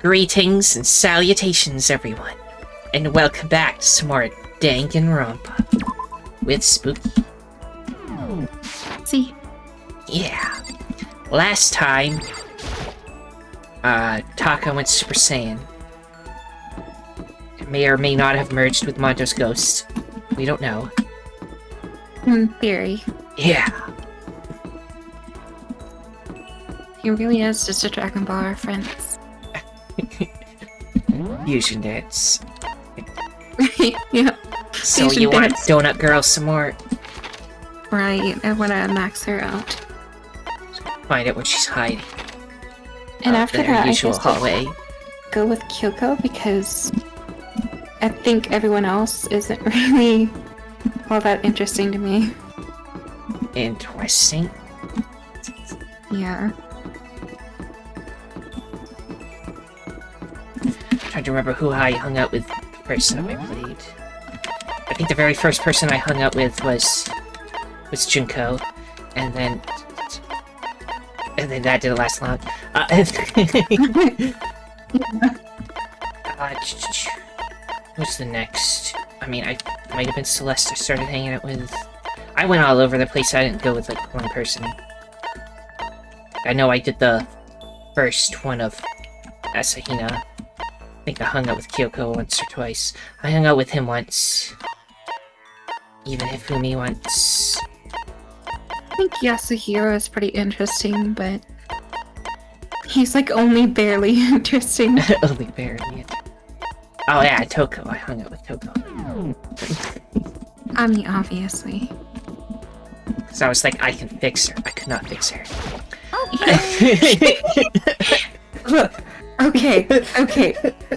Greetings and salutations, everyone, and welcome back to some more Danganronpa with Spookie. See? Yeah. Last time, Taka went Super Saiyan. It may or may not have merged with Mondo's ghost. We don't know. In theory. Yeah. He really is just a Dragon Ball reference. Fusion dance. Yeah. So Fusion you want dance. Donut Girl some more? Right, I wanna max her out. Find out what she's hiding. And after their that, I usual guess I'll hallway. go with Kyoko because I think everyone else isn't really all that interesting to me. Interesting. Yeah. Trying to remember who I hung out with the first time I played. I think the very first person I hung out with was Junko, and then that didn't last long. What's the next? I mean, I might have been Celeste I started hanging out with. I went all over the place. I didn't go with like one person. I know I did the first one of Asahina. I think I hung out with Kyoko once or twice. I hung out with him once. Even Hifumi once. I think Yasuhiro is pretty interesting, but he's like only barely interesting. Only barely. Oh yeah, Toko. I hung out with Toko. I mean, obviously. Because I was like, I can fix her. I could not fix her. Look, okay.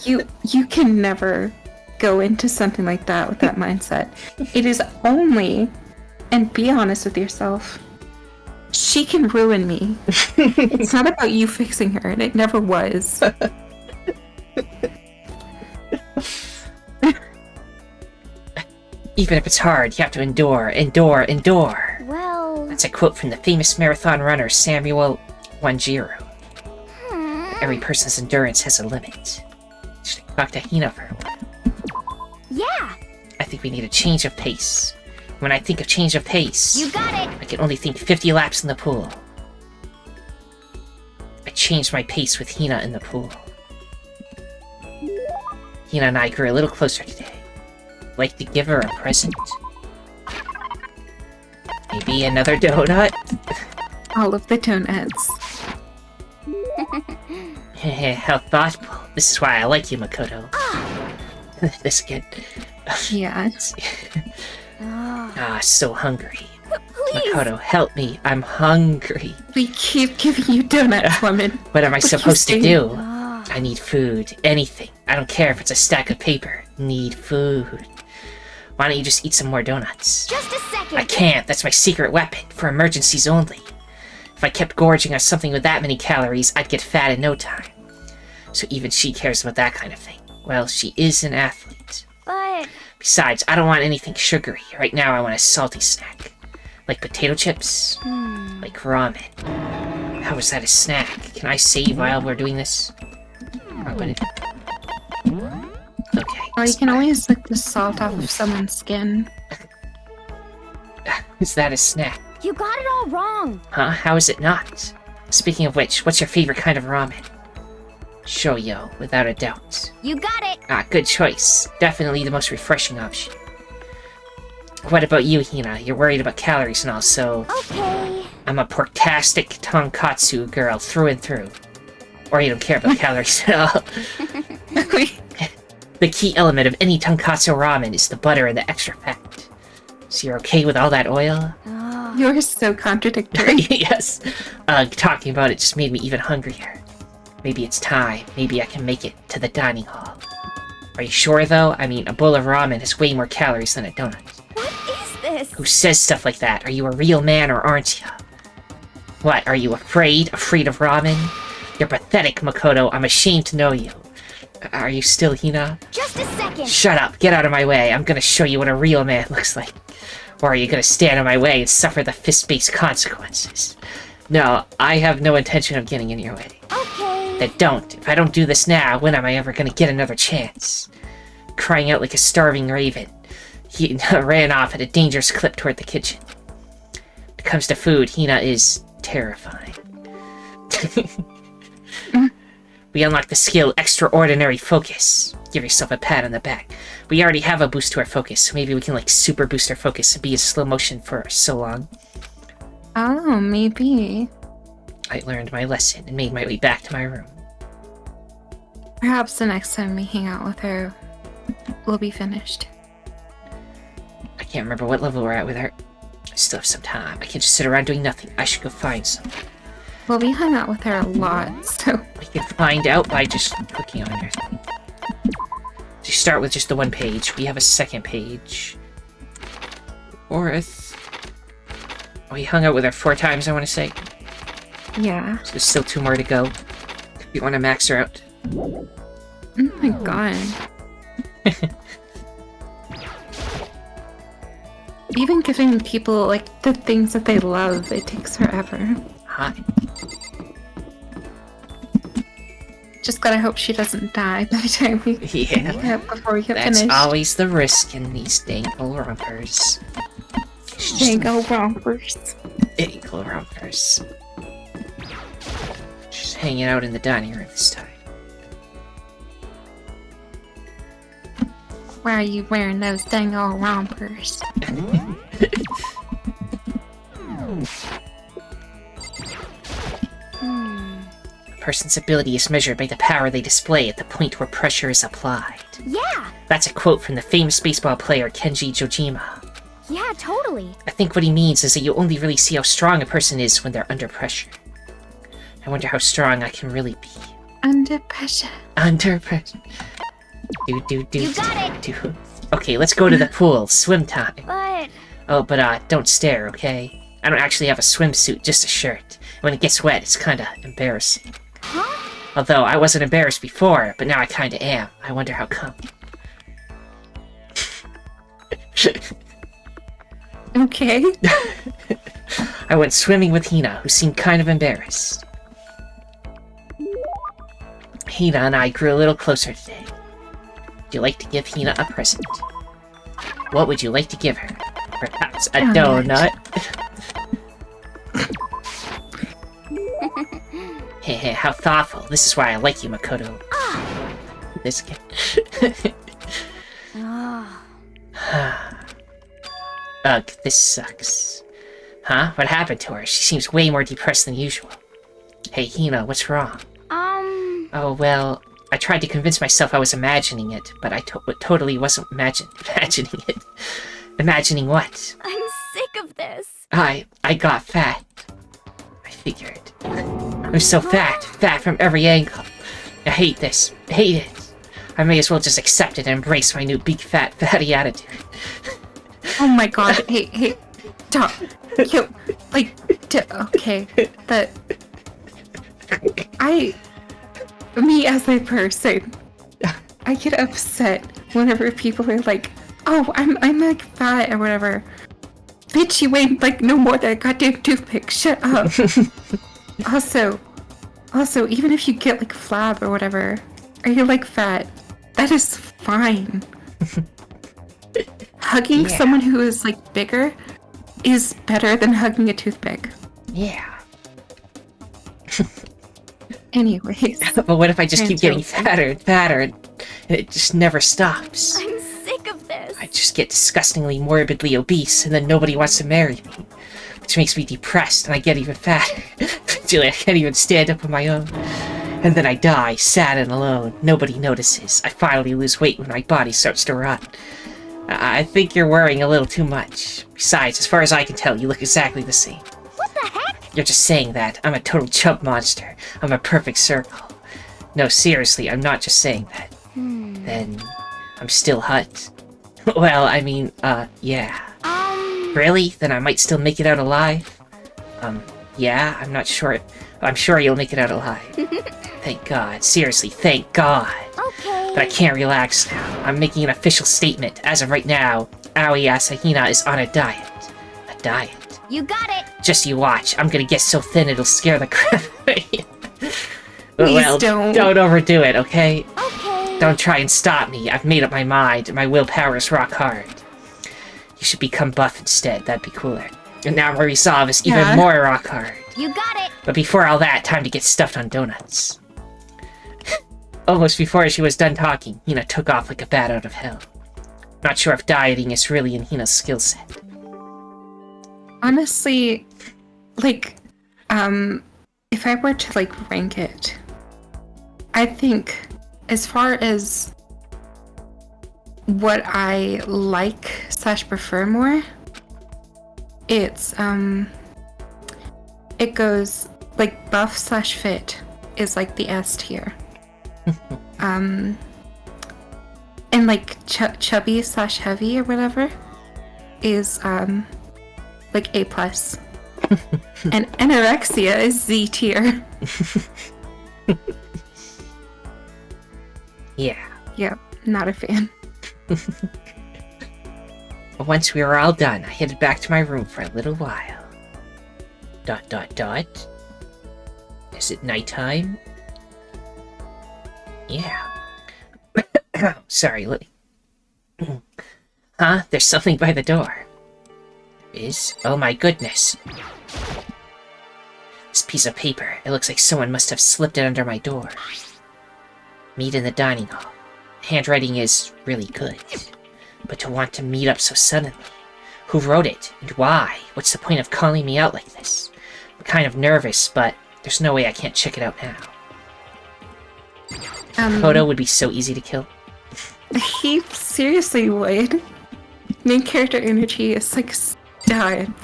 You can never go into something like that with that mindset. It is only, and be honest with yourself, she can ruin me. It's not about you fixing her, and it never was. Even if it's hard, you have to endure. Well... That's a quote from the famous marathon runner Samuel Wanjiro. Every person's endurance has a limit. Should I talk to Hina for a while? Yeah! I think we need a change of pace. When I think of change of pace, You got it! I can only think 50 laps in the pool. I changed my pace with Hina in the pool. Hina and I grew a little closer today. Like to give her a present? Maybe another donut? All of the donuts. How thoughtful. This is why I like you, Makoto. This again. Yeah. So hungry. Please! Makoto, help me. I'm hungry. We keep giving you donuts, woman. What am I What are you supposed to saying? do? Ah. I need food. Anything. I don't care if it's a stack of paper. Need food. Why don't you just eat some more donuts? Just a second! I can't. That's my secret weapon. For emergencies only. If I kept gorging on something with that many calories, I'd get fat in no time. So even she cares about that kind of thing. Well, she is an athlete. But... Besides, I don't want anything sugary. Right now I want a salty snack. Like potato chips. Like ramen. How is that a snack? Can I save while we're doing this? Wrong button. Okay. Or you can always lick the salt off of someone's skin. Is that a snack? You got it all wrong! Huh? How is it not? Speaking of which, what's your favorite kind of ramen? Shoyo, without a doubt. You got it! Good choice. Definitely the most refreshing option. What about you, Hina? You're worried about calories and all, so... Okay... I'm a porktastic tonkatsu girl through and through. Or you don't care about calories at all. The key element of any tonkatsu ramen is the butter and the extra fat. So you're okay with all that oil? You're so contradictory. Yes. Talking about it just made me even hungrier. Maybe it's time. Maybe I can make it to the dining hall. Are you sure, though? I mean, a bowl of ramen has way more calories than a donut. What is this? Who says stuff like that? Are you a real man or aren't you? What, are you afraid? Afraid of ramen? You're pathetic, Makoto. I'm ashamed to know you. Are you still Hina? Just a second! Shut up. Get out of my way. I'm gonna show you what a real man looks like. Or are you gonna stand in my way and suffer the fist-based consequences? No, I have no intention of getting in your way. Okay... Then don't. If I don't do this now, when am I ever gonna get another chance? Crying out like a starving raven, he ran off at a dangerous clip toward the kitchen. When it comes to food, Hina is terrifying. We unlocked the skill Extraordinary Focus. Give yourself a pat on the back. We already have a boost to our focus, so maybe we can like super boost our focus and be in slow motion for so long. Oh, maybe. I learned my lesson and made my way back to my room. Perhaps the next time we hang out with her, we'll be finished. I can't remember what level we're at with her. I still have some time. I can't just sit around doing nothing. I should go find some. Well, we hung out with her a lot, so... We can find out by just clicking on her thing. So you start with just the one page. We have a second page. Fourth. We hung out with her 4 times, I want to say. Yeah. So there's still 2 more to go. If you want to max her out. Oh my god. Even giving people, like, the things that they love, it takes forever. Hi. Just gotta hope she doesn't die by the time we Yeah. before we get That's finished. always the risk in these dangle rompers. Dangle rompers. Dangle rompers. She's hanging out in the dining room this time. Why are you wearing those dangle rompers? A person's ability is measured by the power they display at the point where pressure is applied. Yeah. That's a quote from the famous baseball player Kenji Jojima. Yeah, totally. I think what he means is that you only really see how strong a person is when they're under pressure. I wonder how strong I can really be. Under pressure. Under pressure. Do. You got it. Do. Okay, let's go to the pool. Swim time. But Oh, but don't stare, okay? I don't actually have a swimsuit, just a shirt. When it gets wet, it's kinda embarrassing. huh? Although, I wasn't embarrassed before, but now I kinda am. I wonder how come. Okay. I went swimming with Hina, who seemed kind of embarrassed. Hina and I grew a little closer today. Would you like to give Hina a present? What would you like to give her? Perhaps a donut? Heh, how thoughtful. This is why I like you, Makoto. This kid. Oh. Ugh, this sucks. Huh? What happened to her? She seems way more depressed than usual. Hey, Hina, what's wrong? Oh, well, I tried to convince myself I was imagining it, but I totally wasn't imagining it. Imagining what? I'm sick of this. I got fat. I figured. I'm so fat from every angle. I hate this. Hate it. I may as well just accept it and embrace my new big fatty attitude. Oh my god. Hey. Stop. Yo, like, okay. Me as a person, I get upset whenever people are like, oh, I'm like fat or whatever. Bitch, you ain't like no more than a goddamn toothpick. Shut up. Also, even if you get like flab or whatever, or you're like fat, that is fine. Hugging someone who is like bigger is better than hugging a toothpick. Yeah. Anyways. But what if I just keep getting fatter and fatter, and it just never stops? I'm sick of this. I just get disgustingly morbidly obese, and then nobody wants to marry me. Which makes me depressed, and I get even fatter. Until I can't even stand up on my own. And then I die, sad and alone. Nobody notices. I finally lose weight when my body starts to rot. I think you're worrying a little too much. Besides, as far as I can tell, you look exactly the same. What the heck? You're just saying that. I'm a total chub monster. I'm a perfect circle. No, seriously, I'm not just saying that. Then, I'm still hot. Well, I mean, yeah. Really? Then I might still make it out alive? Yeah, I'm not sure. I'm sure you'll make it out alive. Thank God. Seriously, thank God. Okay. But I can't relax now. I'm making an official statement. As of right now, Aoi Asahina is on a diet. A diet. You got it. Just you watch. I'm gonna get so thin it'll scare the crap out of you. Please don't. Don't overdo it, okay? Okay. Don't try and stop me. I've made up my mind. My willpower is rock hard. You should become buff instead. That'd be cooler. And now my resolve is even more rock hard. You got it. But before all that, time to get stuffed on donuts. Almost before she was done talking, Hina took off like a bat out of hell. Not sure if dieting is really in Hina's skill set. Honestly, like, if I were to, like, rank it, I think as far as what I like / prefer more, it's, it goes, like, buff / fit is, like, the S tier. And, like, chubby / heavy or whatever is, like, A+. And anorexia is Z tier. Yeah. Yep, not a fan. Once we were all done, I headed back to my room for a little while. ... Is it nighttime? Yeah. Sorry, Huh? There's something by the door. Oh my goodness. This piece of paper, it looks like someone must have slipped it under my door. Meet in the dining hall. Handwriting is really good. But to want to meet up so suddenly. Who wrote it? And why? What's the point of calling me out like this? I'm kind of nervous, but there's no way I can't check it out now. Photo would be so easy to kill. He seriously would. Main character energy is like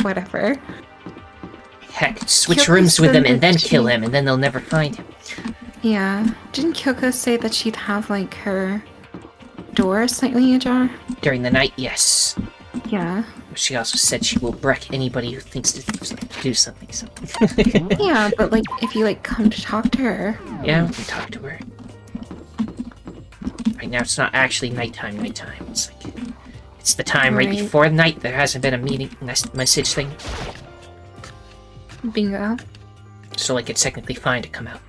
whatever. Heck, switch Kyoko rooms with said him and that then she- kill him, and then they'll never find him. Yeah. Didn't Kyoko say that she'd have like her door slightly ajar? During the night, yes. Yeah. She also said she will wreck anybody who thinks to do something. So. Yeah, but like if you like come to talk to her. Yeah, we can talk to her. Right now, it's not actually nighttime. It's like it's the time right Right. before night. There hasn't been a message thing, Bingo. so like it's technically fine to come out.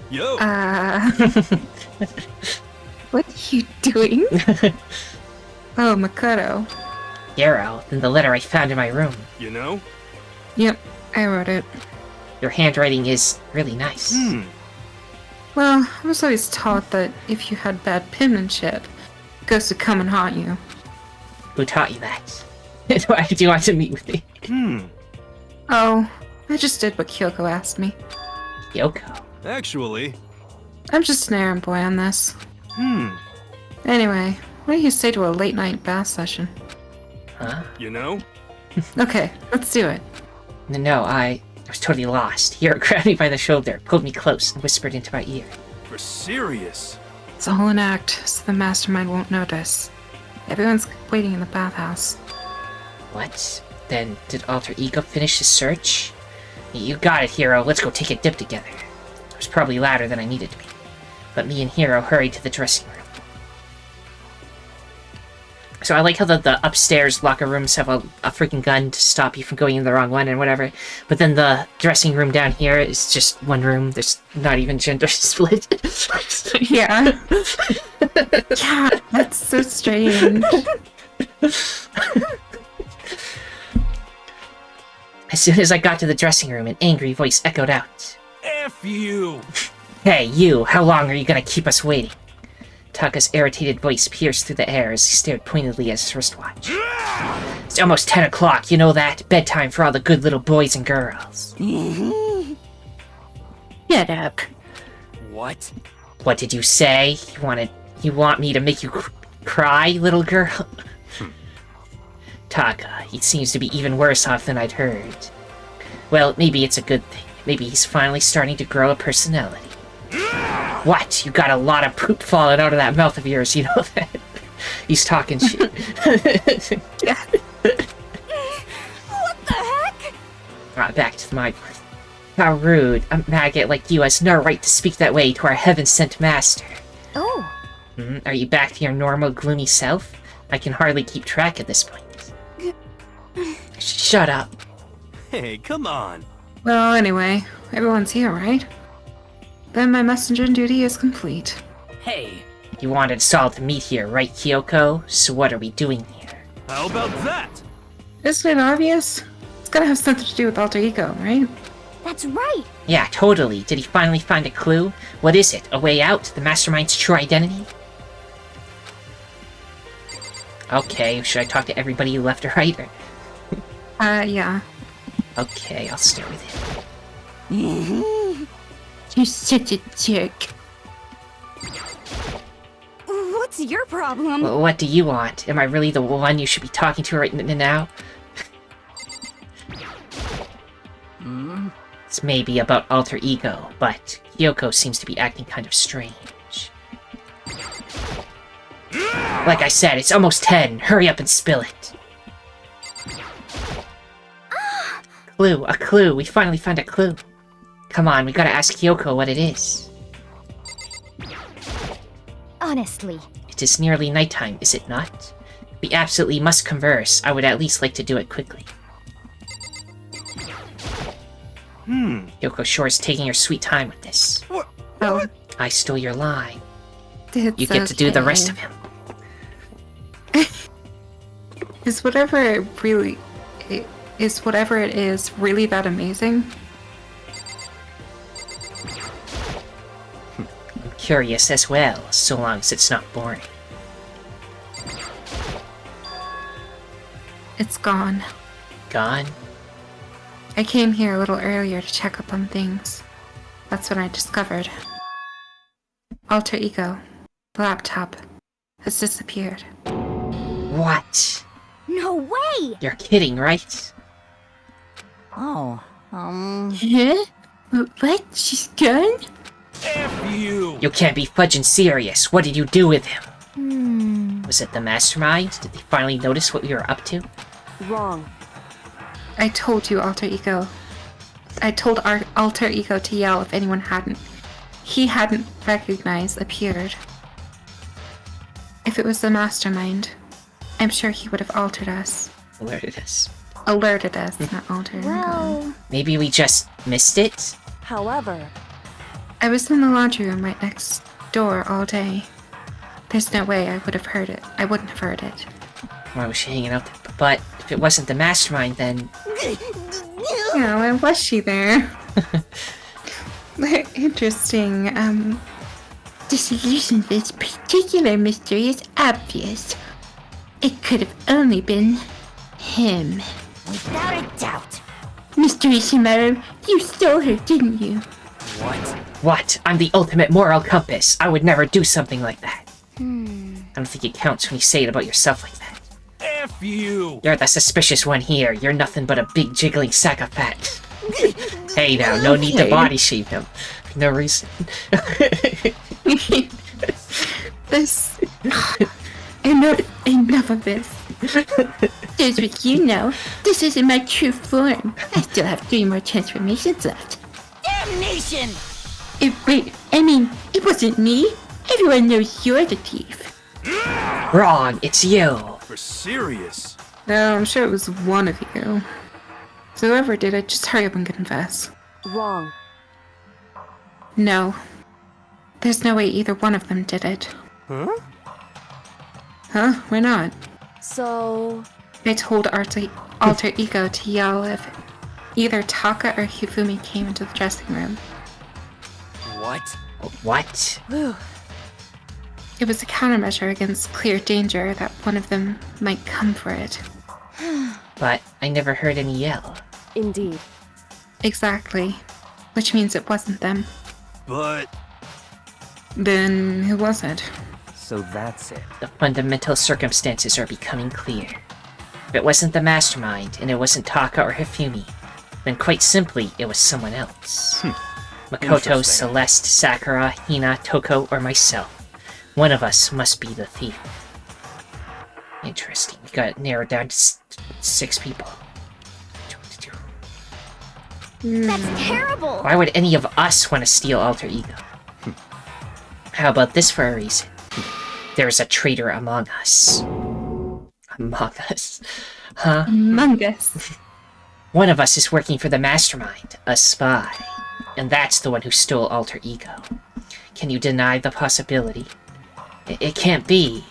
Yo. What are you doing? Oh, Makoto. Yarrow, then the letter I found in my room. You know? Yep, I wrote it. Your handwriting is really nice. Well, I was always taught that if you had bad penmanship, ghosts would come and haunt you. Who taught you that? Why did you want to meet with me? Oh, I just did what Kyoko asked me. Yoko. Actually. I'm just an errand boy on this. Anyway, what do you say to a late night bath session? Huh? You know? Okay, let's do it. No, I was totally lost. Hero grabbed me by the shoulder, pulled me close, and whispered into my ear. For serious. It's all an act, so the mastermind won't notice. Everyone's waiting in the bathhouse. What? Then, did Alter Ego finish his search? You got it, Hero. Let's go take a dip together. It was probably louder than I needed to be. But me and Hero hurried to the dressing room. So I like how the upstairs locker rooms have a freaking gun to stop you from going in the wrong one and whatever. But then the dressing room down here is just one room. There's not even gender split. Yeah. Yeah, that's so strange. As soon as I got to the dressing room, an angry voice echoed out. F you! Hey, you! How long are you gonna keep us waiting? Taka's irritated voice pierced through the air as he stared pointedly at his wristwatch. It's almost 10 o'clock, you know that? Bedtime for all the good little boys and girls. Get up. What? What did you say? You want me to make you cry, little girl? Taka, he seems to be even worse off than I'd heard. Well, maybe it's a good thing. Maybe he's finally starting to grow a personality. What? You got a lot of poop falling out of that mouth of yours, you know that? He's talking shit. Yeah. What the heck? Right, back to my part. How rude. A maggot like you has no right to speak that way to our heaven-sent master. Oh. Are you back to your normal gloomy self? I can hardly keep track at this point. Shut up. Hey, come on. Well, anyway, everyone's here, right? Then my messenger duty is complete. Hey, You wanted us all to meet here, right, Kyoko? So what are we doing here? How about that? Isn't it obvious? It's gotta have something to do with alter ego, right? That's right. Yeah, totally. Did he finally find a clue? What is it? A way out? The mastermind's true identity? Okay, should I talk to everybody left or right? Yeah. Okay, I'll start with him. You're such a jerk. What's your problem? Well, what do you want? Am I really the one you should be talking to right now? It's maybe about alter ego, but Kyoko seems to be acting kind of strange. Like I said, it's almost 10. Hurry up and spill it. Clue, a clue. We finally found a clue. Come on, we gotta ask Kyoko what it is. Honestly, It is nearly nighttime, is it not? We absolutely must converse. I would at least like to do it quickly. Kyoko sure is taking her sweet time with this. Oh, I stole your line. it's You get to do the okay. rest of him. Is whatever it is really that amazing? I'm curious as well, so long as it's not boring. It's gone. Gone? I came here a little earlier to check up on things. That's when I discovered. Alter ego, the laptop, has disappeared. What? no way! You're kidding, right? oh, Huh? What? She's gone? F you! You can't be fudging serious. What did you do with him? Hmm. Was it the mastermind? Did they finally notice what we were up to? Wrong. I told you, alter ego. I told our alter ego to yell if anyone hadn't. He hadn't recognized appeared. If it was the mastermind, I'm sure he would have altered us. Alerted us. Alerted us, not altered. Well, Maybe we just missed it? however, I was in the laundry room right next door all day. There's no way I would have heard it. I wouldn't have heard it. Why was she hanging out there? But if it wasn't the mastermind, then... Oh, and was she there? Interesting. The solution to this particular mystery is obvious. It could have only been him. without a doubt. Mr. Ishimaru, you stole her, didn't you? What? What? I'm the ultimate moral compass. I would never do something like that. Hmm. I don't think it counts when you say it about yourself like that. F you! You're the suspicious one here. You're nothing but a big jiggling sack of fat. Hey now, no need to Okay. body shape him. No reason. This. Enough of this. Here's what you know. This isn't my true form. I still have 3 more transformations left. Damnation! It wasn't me. Everyone knows you're the thief. Wrong, it's you. For serious? No, I'm sure it was one of you. So whoever did it, just hurry up and confess. Wrong. No. There's no way either one of them did it. Huh? Huh? Why not? So, I told alter ego to yell if either Taka or Hifumi came into the dressing room. What? What? whew, It was a countermeasure against clear danger that one of them might come for it. But I never heard any yell. indeed. Exactly. Which means it wasn't them. But... Then who was it? so that's it. The fundamental circumstances are becoming clear. If it wasn't the mastermind, and it wasn't Taka or Hifumi, then quite simply, it was someone else. Makoto, Interesting. Celeste, Sakura, Hina, Toko, or myself. One of us must be the thief. Interesting. We got it narrowed down to 6 people. That's terrible! Why would any of us want to steal alter ego? How about this for a reason? There's a traitor among us. Among us? Huh? Among Us. One of us is working for the mastermind, a spy. And that's the one who stole Alter Ego. Can you deny the possibility? It can't be.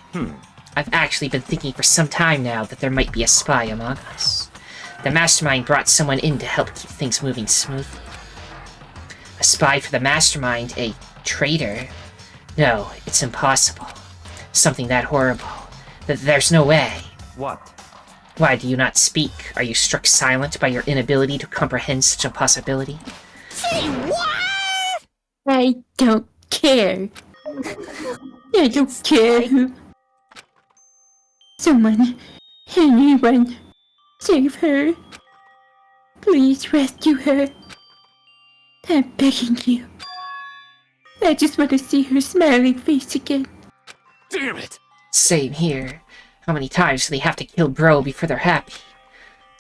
I've actually been thinking for some time now that there might be a spy among us. The mastermind brought someone in to help keep things moving smoothly. A spy for the mastermind, a traitor? No, it's impossible. Something that horrible. There's no way. What? Why do you not speak? Are you struck silent by your inability to comprehend such a possibility? Say what? I don't care. I don't care who. Someone, anyone, save her. Please rescue her. I'm begging you. I just want to see her smiling face again. Damn it! Same here. How many times do they have to kill Bro before they're happy?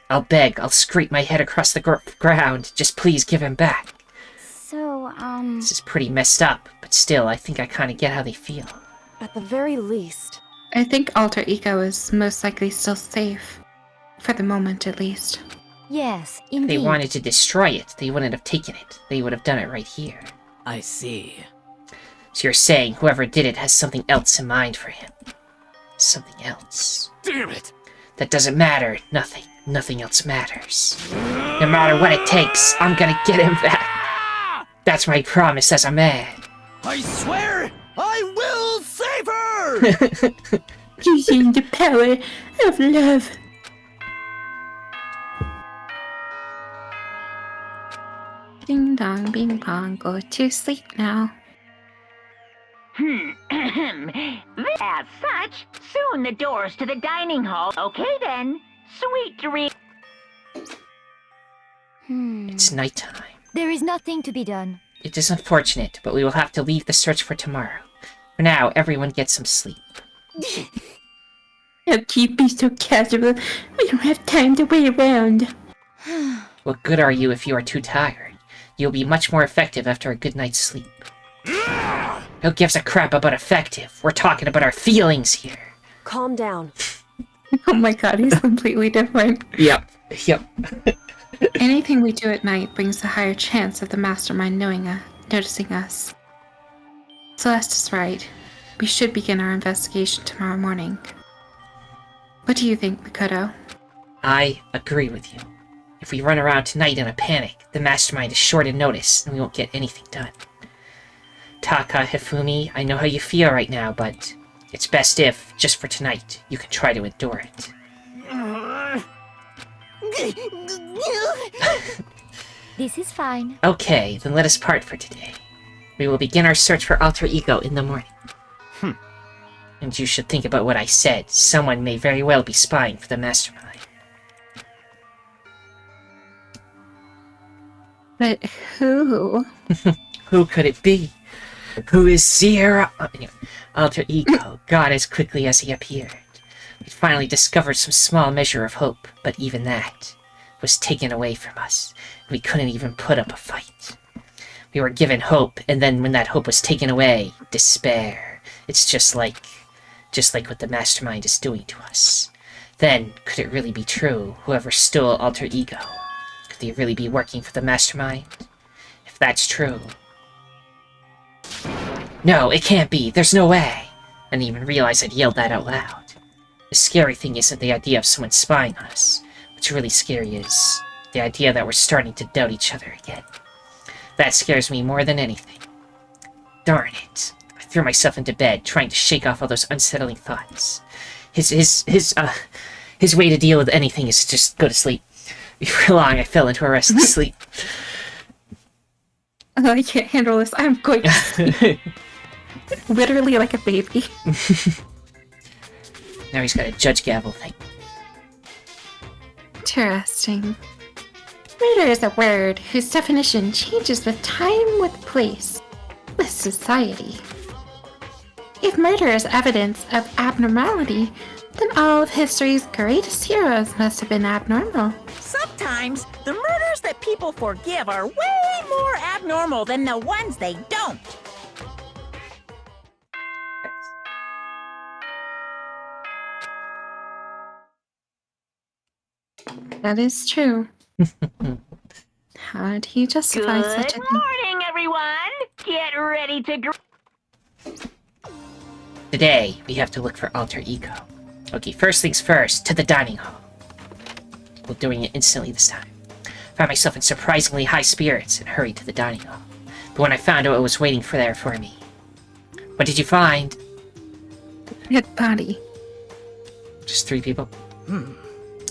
I'll beg, I'll scrape my head across the ground. Just please give him back. So, This is pretty messed up, but still, I think I kinda get how they feel. at the very least. I think Alter Ego is most likely still safe. For the moment, at least. Yes, If indeed. they wanted to destroy it, they wouldn't have taken it. They would have done it right here. I see. So you're saying whoever did it has something else in mind for him. Something else. Damn it! That doesn't matter. Nothing. Nothing else matters. No matter what it takes, I'm gonna get him back. That's my promise as a man. I swear I will save her! Using the power of love. Ding dong, bing bong, go to sleep now. As such, soon the doors to the dining hall. Okay then. Sweet dreams. It's nighttime. There is nothing to be done. It is unfortunate, but we will have to leave the search for tomorrow. For now, everyone get some sleep. How can you be so casual? We don't have time to wait around. What good are you if you are too tired? You'll be much more effective after a good night's sleep. Who gives a crap about effective? We're talking about our feelings here. Calm down. Oh my god, he's completely different. Yep. Anything we do at night brings a higher chance of the mastermind noticing us. Celeste is right. We should begin our investigation tomorrow morning. What do you think, Makoto? I agree with you. If we run around tonight in a panic, the mastermind is sure to notice, and we won't get anything done. Taka, Hifumi, I know how you feel right now, but it's best if, just for tonight, you can try to endure it. This is fine. Okay, then let us part for today. We will begin our search for Alter Ego in the morning. And you should think about what I said. Someone may very well be spying for the mastermind. But who? Who could it be? Who is Sierra? Alter Ego, God as quickly as he appeared. We finally discovered some small measure of hope, but even that was taken away from us. We couldn't even put up a fight. We were given hope, and then when that hope was taken away, despair. It's just like what the mastermind is doing to us. Then, could it really be true? Whoever stole Alter Ego, could they really be working for the mastermind? If that's true... No, it can't be. There's no way. I didn't even realize I'd yelled that out loud. The scary thing isn't the idea of someone spying on us. What's really scary is the idea that we're starting to doubt each other again. That scares me more than anything. Darn it. I threw myself into bed, trying to shake off all those unsettling thoughts. His way to deal with anything is to just go to sleep. Before long, I fell into a restless sleep. Oh, I can't handle this. I'm going to sleep. Literally like a baby. Now he's got a judge gavel thing. Interesting. Murder is a word whose definition changes with time, with place, with society. If murder is evidence of abnormality, then all of history's greatest heroes must have been abnormal. Sometimes the murders that people forgive are way more abnormal than the ones they don't. That is true. How do you justify such a Good thing? morning, everyone. Get ready to Today, we have to look for alter ego. Okay, first things first, to the dining hall. Well, doing it instantly this time. Found myself in surprisingly high spirits and hurried to the dining hall. But when I found out what was waiting there for me. What did you find? Dead body. Just 3 people?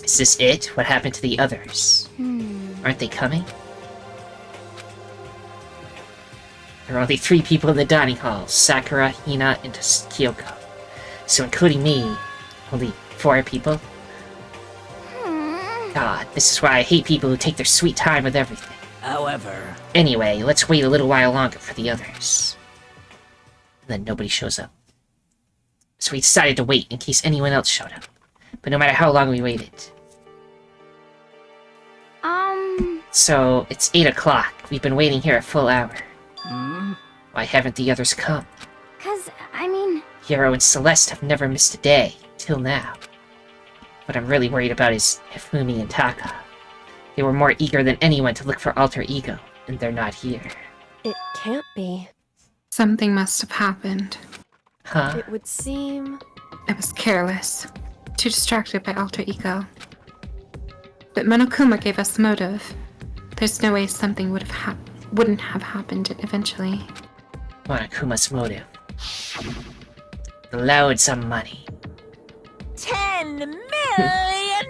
Is this it? What happened to the others? Aren't they coming? There are only 3 people in the dining hall. Sakura, Hina, and Kyoko. So including me, only 4 people? God, this is why I hate people who take their sweet time with everything. However, Anyway, let's wait a little while longer for the others. And then nobody shows up. So we decided to wait in case anyone else showed up. But no matter how long we waited. So, it's 8 o'clock. We've been waiting here a full hour. Why haven't the others come? 'Cause, I mean... Hiro and Celeste have never missed a day, till now. What I'm really worried about is Hifumi and Taka. They were more eager than anyone to look for alter ego, and they're not here. It can't be. Something must have happened. Huh? It would seem... I was careless. Too distracted by alter ego. But Monokuma gave us the motive. There's no way something wouldn't have happened eventually. Monokuma's motive. Loads of money. $10 million!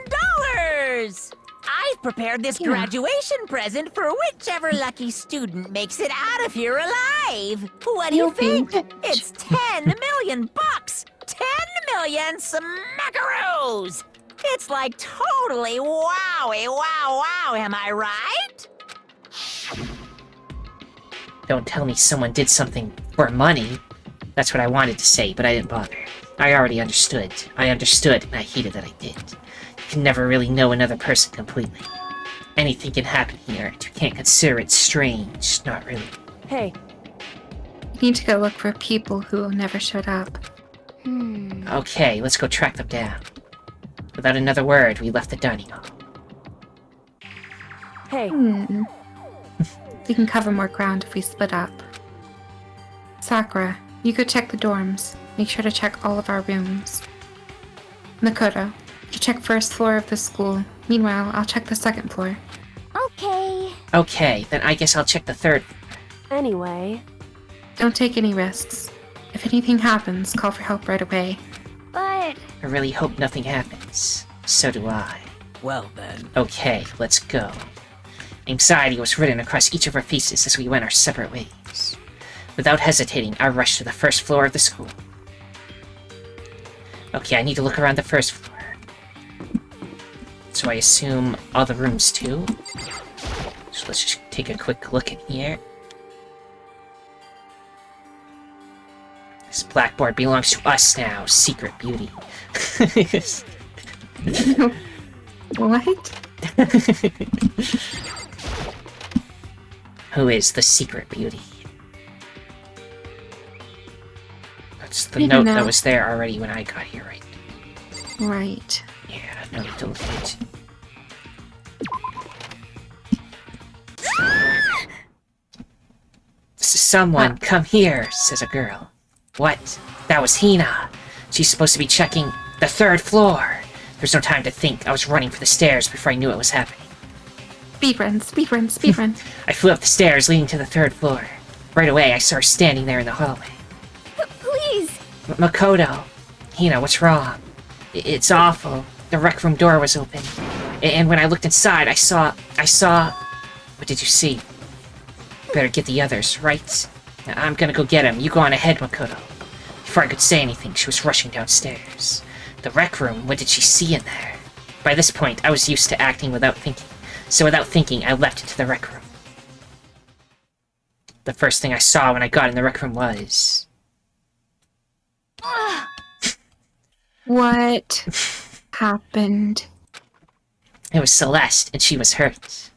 I've prepared this graduation present for whichever lucky student makes it out of here alive. What do you think? It's 10 million bucks! 10 million smackaroos! It's like totally wowie wow, am I right? Don't tell me someone did something for money. That's what I wanted to say, but I didn't bother. I already understood. I understood, and I hated that I did. You can never really know another person completely. Anything can happen here, and you can't consider it strange. Not really. Hey, We need to go look for people who never showed up. Okay, let's go track them down. Without another word, we left the dining hall. hey. We can cover more ground if we split up. Sakura, you go check the dorms. Make sure to check all of our rooms. Makoto, you check first floor of the school. Meanwhile, I'll check the second floor. Okay. Okay, then I guess I'll check the third. Anyway, Don't take any risks. If anything happens, call for help right away. But... I really hope nothing happens. So do I. well then. Okay, let's go. Anxiety was written across each of our faces as we went our separate ways. Without hesitating, I rushed to the first floor of the school. Okay, I need to look around the first floor. So I assume all the rooms too? So let's just take a quick look in here. This blackboard belongs to us now, Secret Beauty. What? Who is the Secret Beauty? That's the I note don't that know. was there already when I got here, right? Right. Yeah, no need to look at it. Someone, come here, says a girl. What? That was Hina. She's supposed to be checking the third floor. There's no time to think. I was running for the stairs before I knew what was happening. Speedrun, speedrun, speedrun. I flew up the stairs leading to the third floor. Right away, I saw her standing there in the hallway. Please! Makoto! Hina, what's wrong? It's awful. The rec room door was open. And when I looked inside, I saw... What did you see? Better get the others, right? I'm gonna go get him. You go on ahead, Makoto. Before I could say anything, she was rushing downstairs. The rec room, what did she see in there? By this point, I was used to acting without thinking. So without thinking, I leapt into the rec room. The first thing I saw when I got in the rec room was... What happened? It was Celeste, and she was hurt.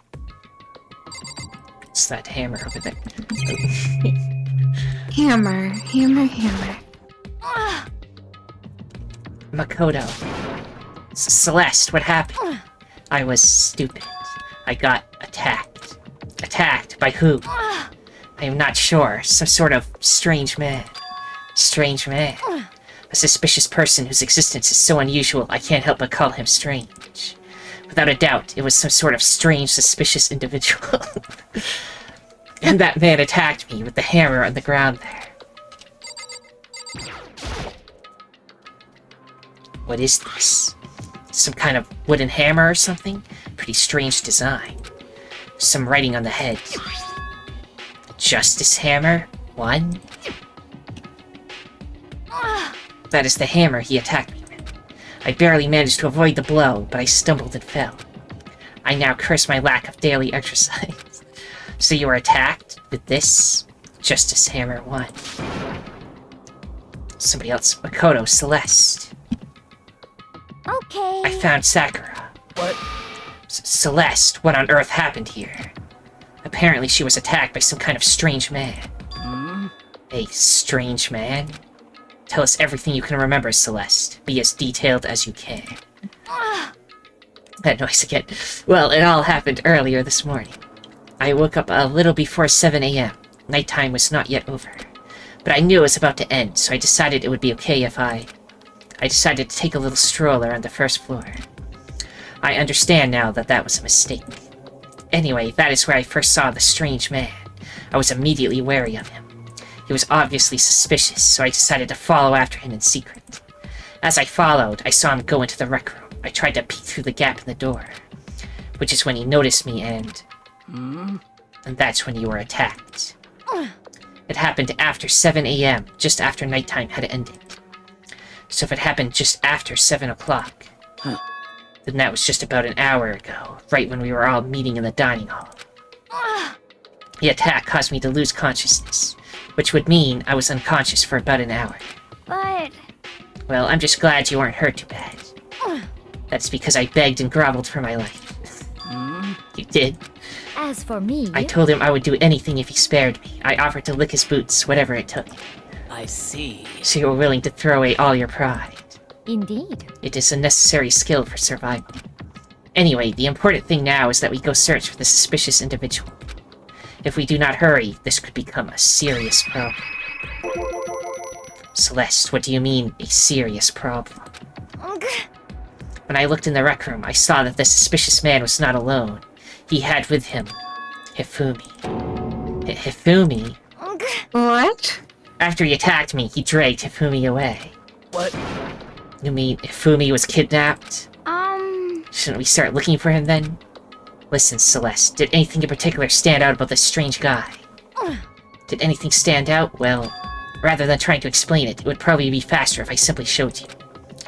It's that hammer over there. Hammer, hammer, hammer. Makoto. Celeste, what happened? I was stupid. I got attacked. Attacked by who? I am not sure. Some sort of strange man. Strange man. A suspicious person whose existence is so unusual I can't help but call him strange. Without a doubt, it was some sort of strange, suspicious individual. And that man attacked me with the hammer on the ground there. What is this? Some kind of wooden hammer or something? Pretty strange design. Some writing on the head. Justice Hammer 1? That is the hammer he attacked me with. I barely managed to avoid the blow, but I stumbled and fell. I now curse my lack of daily exercise. So you were attacked with this? Justice Hammer 1. Somebody else. Makoto, Celeste. Okay. I found Sakura. What? Celeste, what on earth happened here? Apparently she was attacked by some kind of strange man. A strange man? Tell us everything you can remember, Celeste. Be as detailed as you can. That noise again. Well, it all happened earlier this morning. I woke up a little before 7 a.m. Nighttime was not yet over. But I knew it was about to end, so I decided it would be okay if I decided to take a little stroll around the first floor. I understand now that that was a mistake. Anyway, that is where I first saw the strange man. I was immediately wary of him. He was obviously suspicious, so I decided to follow after him in secret. As I followed, I saw him go into the rec room. I tried to peek through the gap in the door, which is when he noticed me and that's when you were attacked. It happened after 7 a.m., just after nighttime had ended. So if it happened just after 7 o'clock, then that was just about an hour ago, right when we were all meeting in the dining hall. The attack caused me to lose consciousness, which would mean I was unconscious for about an hour. But... Well, I'm just glad you weren't hurt too bad. That's because I begged and groveled for my life. You did? as for me... I told him I would do anything if he spared me. I offered to lick his boots, whatever it took. I see. So you were willing to throw away all your pride. Indeed. It is a necessary skill for survival. Anyway, the important thing now is that we go search for the suspicious individual. If we do not hurry, this could become a serious problem. Celeste, what do you mean, a serious problem? When I looked in the rec room, I saw that the suspicious man was not alone. He had with him Hifumi. Hifumi? What? After he attacked me, he dragged Hifumi away. What? You mean Hifumi was kidnapped? Shouldn't we start looking for him then? Listen, Celeste, did anything in particular stand out about this strange guy? Did anything stand out? Well, rather than trying to explain it, it would probably be faster if I simply showed you.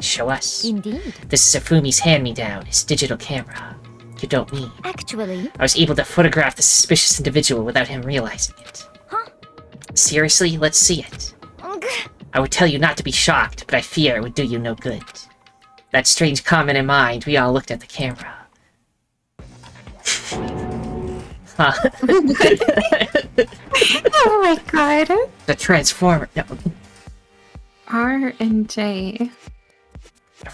Show us. Indeed. This is Hifumi's hand-me-down, his digital camera. You don't mean. Actually... I was able to photograph the suspicious individual without him realizing it. Huh? Seriously? Let's see it. I would tell you not to be shocked, but I fear it would do you no good. That strange comment in mind, we all looked at the camera. Huh. Oh my god. The Transformer. No, R and J.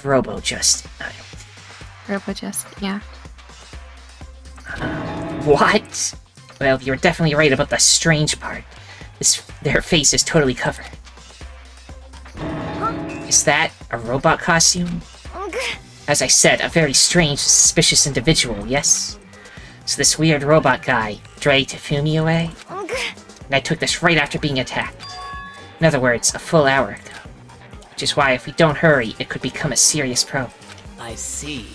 Robo just. Robojust, yeah. What? Well, you're definitely right about the strange part. Their face is totally covered. Is that a robot costume? As I said, a very strange, suspicious individual, yes? So this weird robot guy dragged Hifumi away? And I took this right after being attacked. In other words, a full hour ago. Which is why if we don't hurry, it could become a serious problem. I see.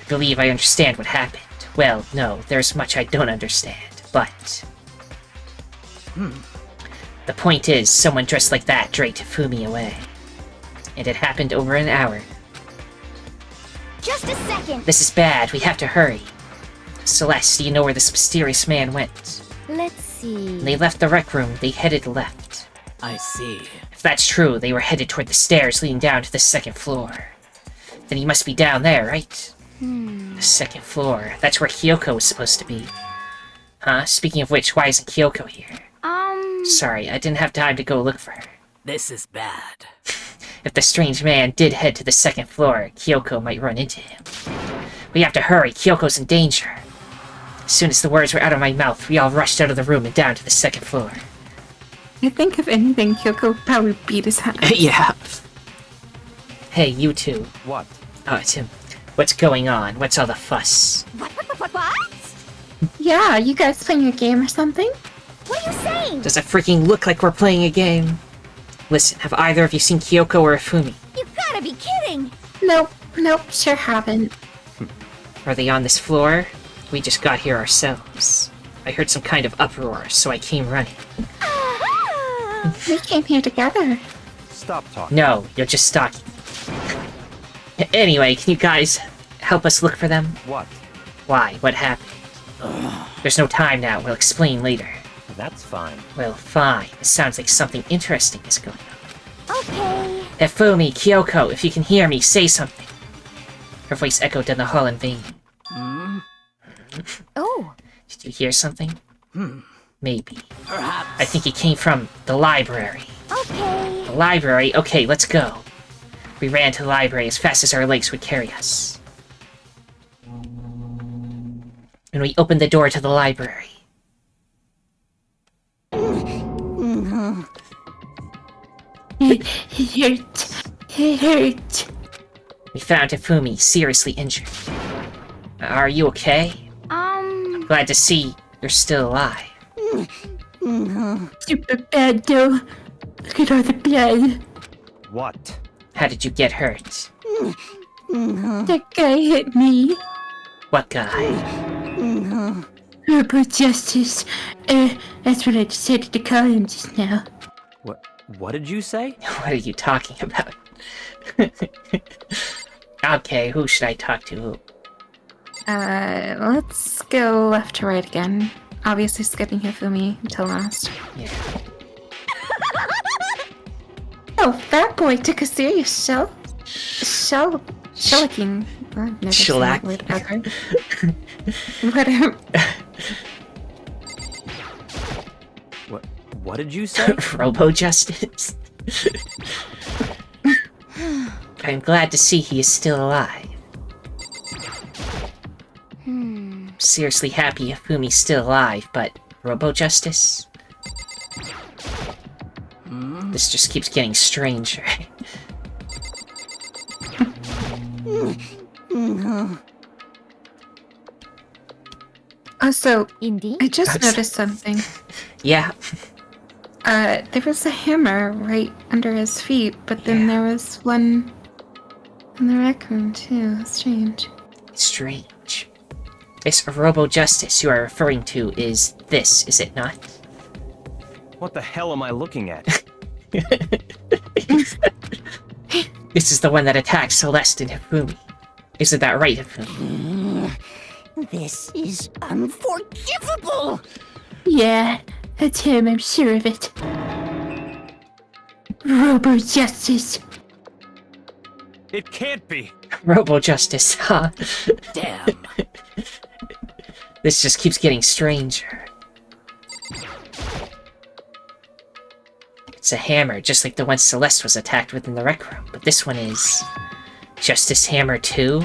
I believe I understand what happened. Well, no, there's much I don't understand, but... The point is, someone dressed like that dragged Hifumi away. And it happened over an hour. Just a second! This is bad, we have to hurry. Celeste, do you know where this mysterious man went? Let's see... When they left the rec room, they headed left. I see. If that's true, they were headed toward the stairs leading down to the second floor. Then he must be down there, right? The second floor. That's where Kyoko was supposed to be. Huh? Speaking of which, why isn't Kyoko here? Sorry, I didn't have time to go look for her. This is bad. If the strange man did head to the second floor, Kyoko might run into him. We have to hurry, Kyoko's in danger. As soon as the words were out of my mouth, we all rushed out of the room and down to the second floor. I think if anything, Kyoko would probably beat his head. Yeah. Hey, you two. What? Oh, it's him. What's going on? What's all the fuss? What? Yeah, you guys playing a game or something? What are you saying? Does it freaking look like we're playing a game? Listen, have either of you seen Kyoko or Ifumi? You gotta be kidding! Nope, sure haven't. Are they on this floor? We just got here ourselves. I heard some kind of uproar, so I came running. Ah! We came here together. Stop talking. No, you're just stalking. Anyway, can you guys help us look for them? What? Why? What happened? There's no time now. We'll explain later. That's fine. Well, fine. It sounds like something interesting is going on. Okay. Ifumi, Kyoko, if you can hear me, say something. Her voice echoed down the hall in vain. Oh. Did you hear something? Maybe. Perhaps. I think it came from the library. Okay. The library? Okay, let's go. We ran to the library as fast as our legs would carry us. And we opened the door to the library. It hurt. It hurt. We found Ifumi seriously injured. Are you okay? Glad to see you're still alive. Super bad though. Look at all the blood. What? How did you get hurt? That guy hit me. What guy? Purple Justice. That's what I decided to call him just now. What did you say? What are you talking about? Okay, who should I talk to? Let's go left to right again. Obviously skipping Hifumi until last. Yeah. Oh, that boy took a serious shellacking. I've never seen that word ever. Whatever. What did you say? Robo Justice? I'm glad to see he is still alive. Seriously happy Ifumi's still alive, but Robo Justice? This just keeps getting stranger. Also, Indeed. I just noticed something. Yeah, There was a hammer right under his feet, but then there was one in the rec room too. That's strange. strange. This Robo Justice you are referring to is this, is it not? What the hell am I looking at? This is the one that attacked Celeste and Hifumi. Isn't that right, Hifumi? This is unforgivable! Yeah, that's him, I'm sure of it. Robo Justice. It can't be! Robo Justice, huh? Damn. This just keeps getting stranger. It's a hammer, just like the one Celeste was attacked with in the rec room, but this one is Justice Hammer 2.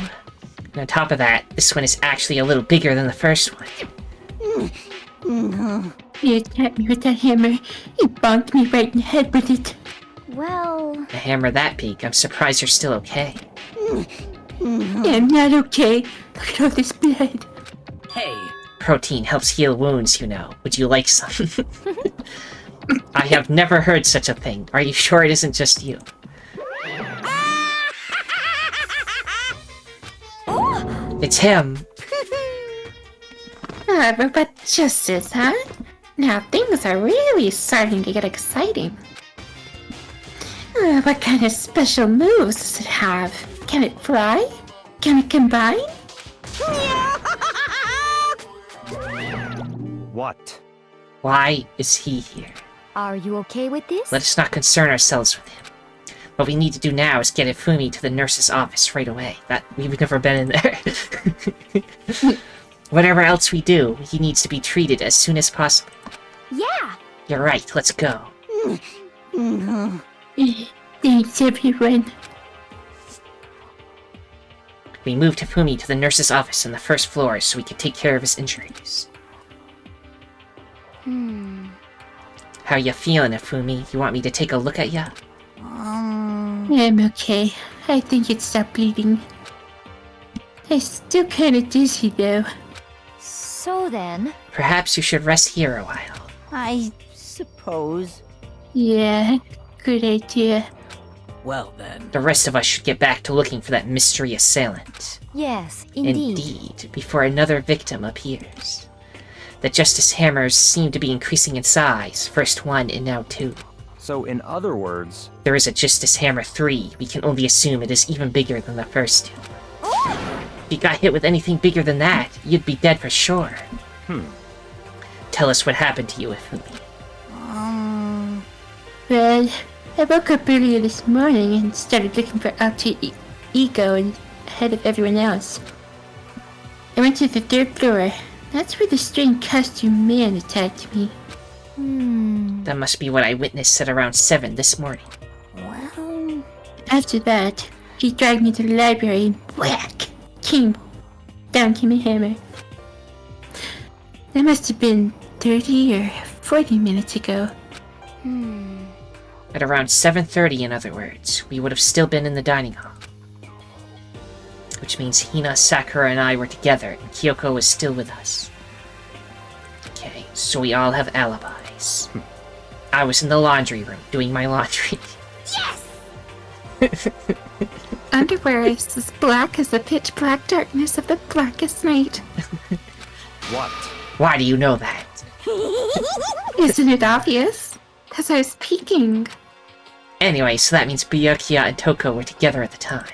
And on top of that, this one is actually a little bigger than the first one. You attacked me with that hammer. You bonked me right in the head with it. Well, A hammer that big, I'm surprised you're still okay. I'm not okay. Look at all this blood. Hey, Protein helps heal wounds, you know. Would you like some? I have never heard such a thing. Are you sure it isn't just you? It's him. Robot Justice, huh? Now things are really starting to get exciting. What kind of special moves does it have? Can it fly? Can it combine? What? Why is he here? are you okay with this? Let us not concern ourselves with him. What we need to do now is get Ifumi to the nurse's office right away. We've never been in there. Whatever else we do, he needs to be treated as soon as possible. Yeah. You're right, let's go. Thanks, everyone. We moved Hifumi to the nurse's office on the first floor so we could take care of his injuries. How ya feeling, Hifumi? You want me to take a look at ya? I'm okay. I think it stopped bleeding. I'm still kinda dizzy though. So then, Perhaps you should rest here a while. I suppose. Yeah, good idea. Well then. The rest of us should get back to looking for that mystery assailant. yes, indeed. Indeed, before another victim appears. The Justice Hammers seem to be increasing in size, first one and now two. So, in other words, There is a Justice Hammer 3, we can only assume it is even bigger than the first two. If you got hit with anything bigger than that, you'd be dead for sure. Tell us what happened to you, Ifumi. Well, I woke up earlier this morning and started looking for alter ego ahead of everyone else. I went to the 3rd floor. That's where the strange costume man attacked me. That must be what I witnessed at around 7 this morning. Well, After that, he dragged me to the library and whack! Down came a hammer. That must have been 30 or 40 minutes ago. At around 7:30, in other words, we would have still been in the dining hall. Which means Hina, Sakura, and I were together, and Kyoko was still with us. Okay, so we all have alibis. I was in the laundry room, doing my laundry. Underwear is as black as the pitch black darkness of the blackest night. what? Why do you know that? Isn't it obvious? Because I was peeking. Anyway, so that means Byakuya and Toko were together at the time,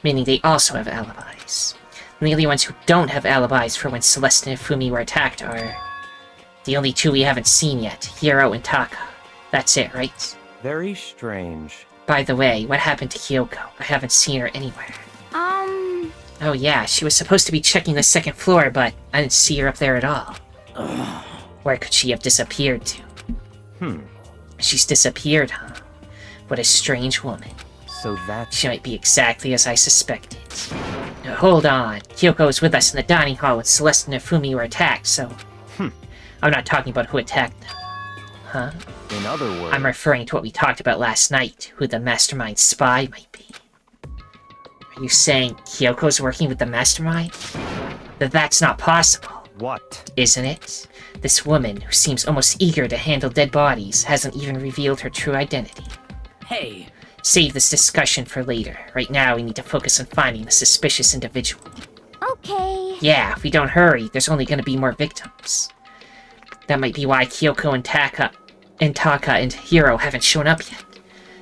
meaning they also have alibis. And the only ones who don't have alibis for when Celeste and Ifumi were attacked are the only two we haven't seen yet, Hiro and Taka. That's it, right? Very strange. By the way, what happened to Kyoko? I haven't seen her anywhere. Oh yeah, she was supposed to be checking the 2nd floor, but I didn't see her up there at all. Where could she have disappeared to? She's disappeared, huh? What a strange woman. So that's... She might be exactly as I suspected. Now, hold on. Kyoko was with us in the dining hall when Celeste and Ifumi were attacked, so... I'm not talking about who attacked them. Huh? In other words... I'm referring to what we talked about last night, who the mastermind spy might be. Are you saying Kyoko's working with the mastermind? That's not possible. What? Isn't it? This woman, who seems almost eager to handle dead bodies, hasn't even revealed her true identity. Hey, Save this discussion for later. Right now, we need to focus on finding the suspicious individual. Okay. Yeah, if we don't hurry, there's only gonna be more victims. That might be why Kyoko and Taka and Hiro haven't shown up yet.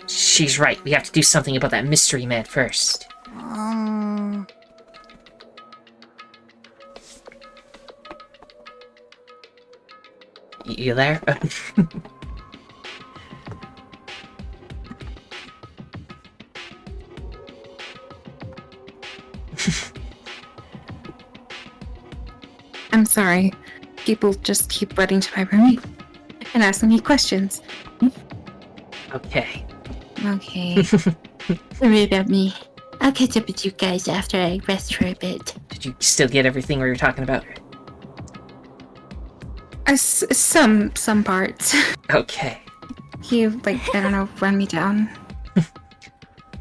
She's right, we have to do something about that mystery man first. You there? I'm sorry. People just keep running to my room and asking me questions. Okay. Okay. Sorry about me. I'll catch up with you guys after I rest for a bit. Did you still get everything we were talking about? Some parts. Okay. He, I don't know, run me down.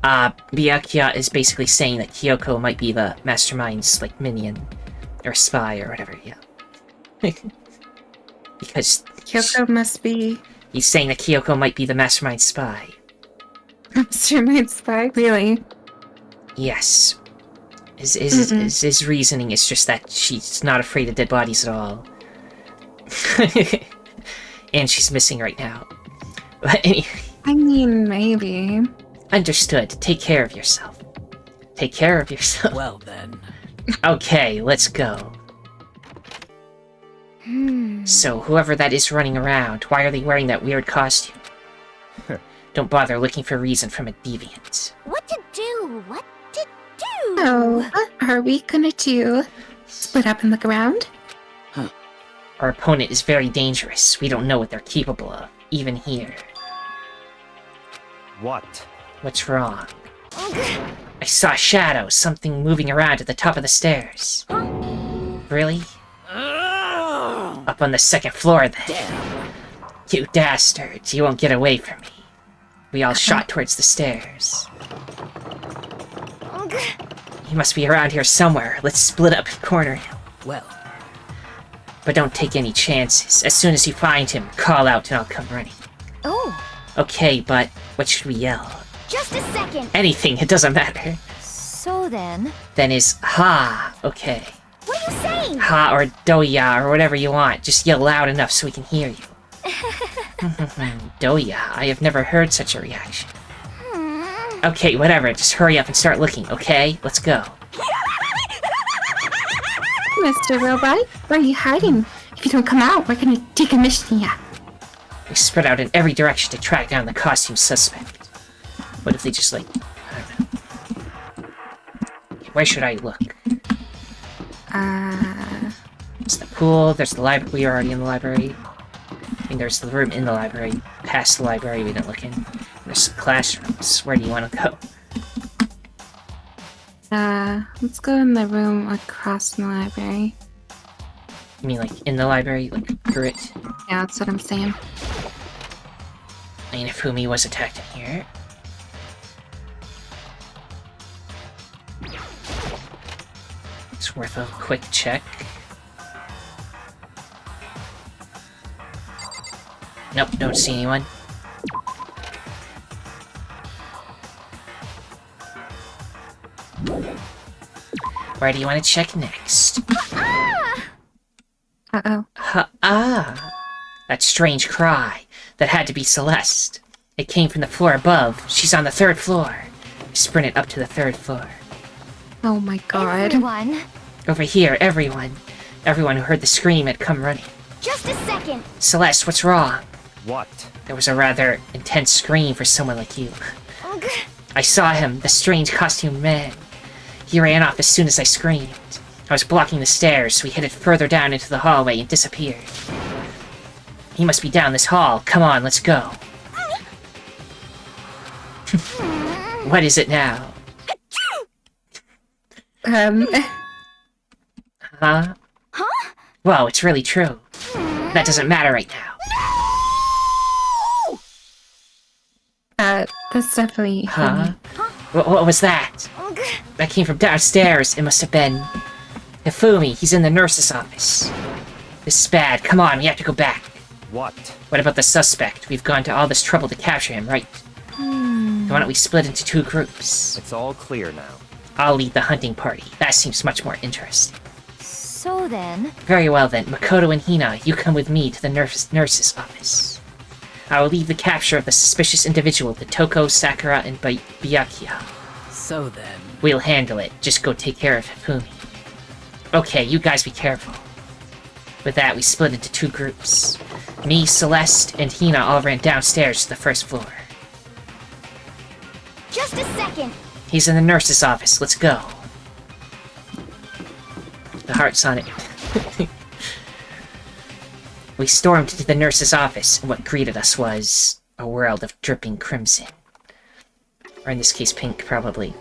Byakuya is basically saying that Kyoko might be the mastermind's, minion. Or spy, or whatever, yeah. Because... Kyoko must be... He's saying that Kyoko might be the mastermind spy. Mastermind spy? Really? Yes. His reasoning is just that she's not afraid of dead bodies at all. And she's missing right now. But anyway... I mean, maybe. Understood. Take care of yourself. Take care of yourself. well then. Okay, let's go. So, whoever that is running around, why are they wearing that weird costume? Don't bother looking for a reason from a deviant. What to do? What to do? Oh, what are we gonna do? Split up and look around? Our opponent is very dangerous. We don't know what they're capable of, even here. What? What's wrong? I saw a shadow, something moving around at the top of the stairs. Really? Up on the second floor, then. Damn. You dastards, you won't get away from me. We all shot towards the stairs. He must be around here somewhere. Let's split up and corner him. Well, But don't take any chances. As soon as you find him, call out and I'll come running. Oh, Okay, but what should we yell? just a second. Anything, it doesn't matter. So then, Then is ha. Okay. what are you saying? Ha or doya or whatever you want. Just yell loud enough so we can hear you. Doya, I have never heard such a reaction. Okay, whatever, just hurry up and start looking, okay? Let's go. Mr. Robot, where are you hiding? If you don't come out, we're gonna decommission ya. We spread out in every direction to track down the costume suspect. What if they just, like, I don't know. Where should I look? There's the pool, there's the library. We were already in the library. I mean, there's the room in the library. Past the library, we didn't look in. There's some classrooms. Where do you want to go? Let's go in the room across from the library. You mean, like, in the library? Like, through it? Yeah, that's what I'm saying. I mean, if Fumi was attacked in here. It's worth a quick check. Nope, don't see anyone. Where do you want to check next? Uh-oh. That strange cry. That had to be Celeste. It came from the floor above. She's on the 3rd floor. I sprinted up to the 3rd floor. Oh my god. Everyone, Over here, everyone. Everyone who heard the scream had come running. just a second. Celeste, what's wrong? What? There was a rather intense scream for someone like you. I saw him, the strange costumed man. He ran off as soon as I screamed. I was blocking the stairs, so he headed further down into the hallway and disappeared. He must be down this hall. Come on, let's go. What is it now? Huh? Huh? Whoa, it's really true. That doesn't matter right now. That's definitely Huh? What was that? That came from downstairs. It must have been... Hifumi, he's in the nurse's office. This is bad. Come on, we have to go back. What? What about the suspect? We've gone to all this trouble to capture him, right? Why don't we split into 2 groups? It's all clear now. I'll lead the hunting party. That seems much more interesting. So then, Very well then, Makoto and Hina, you come with me to the nurse's office. I will leave the capture of the suspicious individual to Toko, Sakura, and Byakuya. so then. We'll handle it. Just go take care of Hifumi. Okay, you guys be careful. With that, we split into 2 groups. Me, Celeste, and Hina all ran downstairs to the 1st floor. just a second. He's in the nurse's office. Let's go. The heart's on it. We stormed into the nurse's office, and what greeted us was a world of dripping crimson. Or in this case, pink, probably.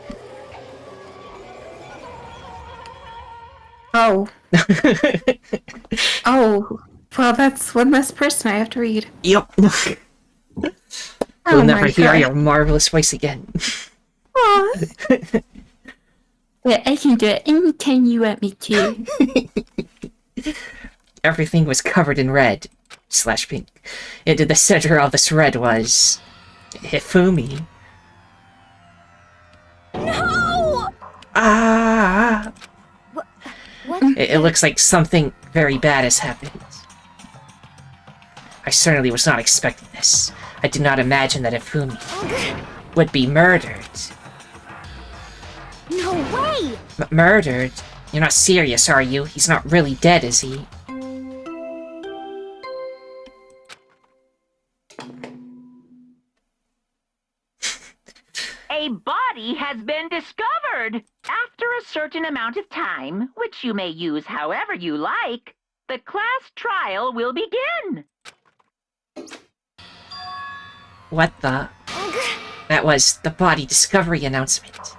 Oh. Oh. Well, that's one less person I have to read. Yep. Oh We'll never my hear God. your marvelous voice again. Aw. But I can do it anytime you want me to. Everything was covered in red. / pink. Into the center of this red was... Hifumi. No! Ah! What? It looks like something very bad has happened. I certainly was not expecting this. I did not imagine that Hifumi would be murdered. No way! Murdered? You're not serious, are you? He's not really dead, is he? A body has been discovered. After a certain amount of time, which you may use however you like, the class trial will begin. What the? That was the body discovery announcement.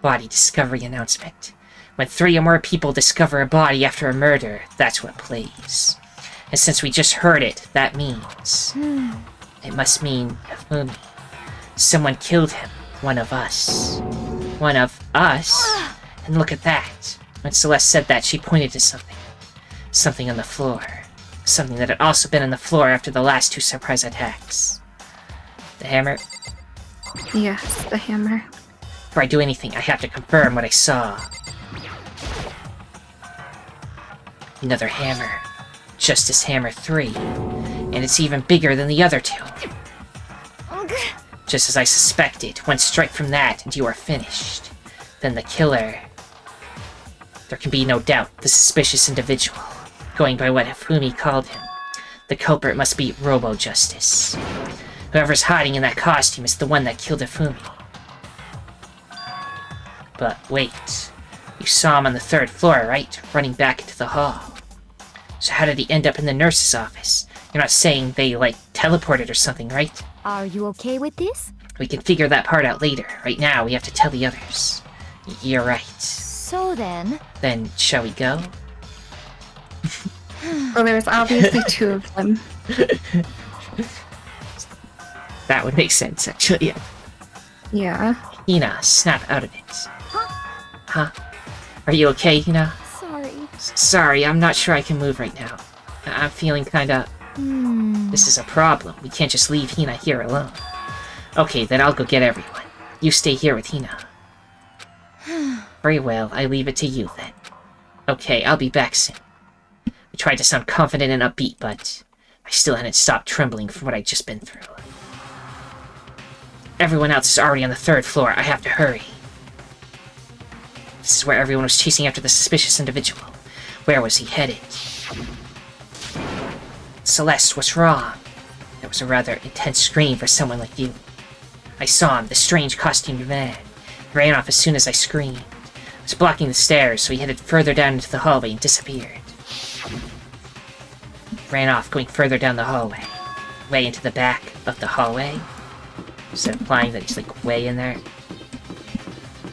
Body discovery announcement. When 3 or more people discover a body after a murder, that's what plays. And since we just heard it, that means... it must mean Hifumi. Someone killed him. One of us. One of us? And look at that. When Celeste said that, she pointed to something. Something on the floor. Something that had also been on the floor after the last 2 surprise attacks. The hammer? Yes, the hammer. Before I do anything, I have to confirm what I saw. Another hammer. Justice Hammer 3. And it's even bigger than the other 2. Just as I suspected, one strike from that and you are finished. Then the killer... There can be no doubt, the suspicious individual. Going by what Hifumi called him. The culprit must be Robo-Justice. Whoever's hiding in that costume is the one that killed Hifumi. But wait, you saw him on the 3rd floor, right? Running back into the hall. So how did he end up in the nurse's office? You're not saying they, like, teleported or something, right? Are you okay with this? We can figure that part out later. Right now, we have to tell the others. You're right. So then... Then, shall we go? Well, there was obviously 2 of them. That would make sense, actually, yeah. Yeah. Hina, snap out of it. Huh? Are you okay, Hina? Sorry. Sorry, I'm not sure I can move right now. I'm feeling kinda... This is a problem. We can't just leave Hina here alone. Okay, then I'll go get everyone. You stay here with Hina. Very well, I leave it to you then. Okay, I'll be back soon. I tried to sound confident and upbeat, but I still hadn't stopped trembling from what I'd just been through. Everyone else is already on the 3rd floor. I have to hurry. This is where everyone was chasing after the suspicious individual. Where was he headed? Celeste, what's wrong? That was a rather intense scream for someone like you. I saw him, the strange costumed man. He ran off as soon as I screamed. I was blocking the stairs, so he headed further down into the hallway and disappeared. Ran off, going further down the hallway. Way into the back of the hallway. Is that implying that he's, like, way in there?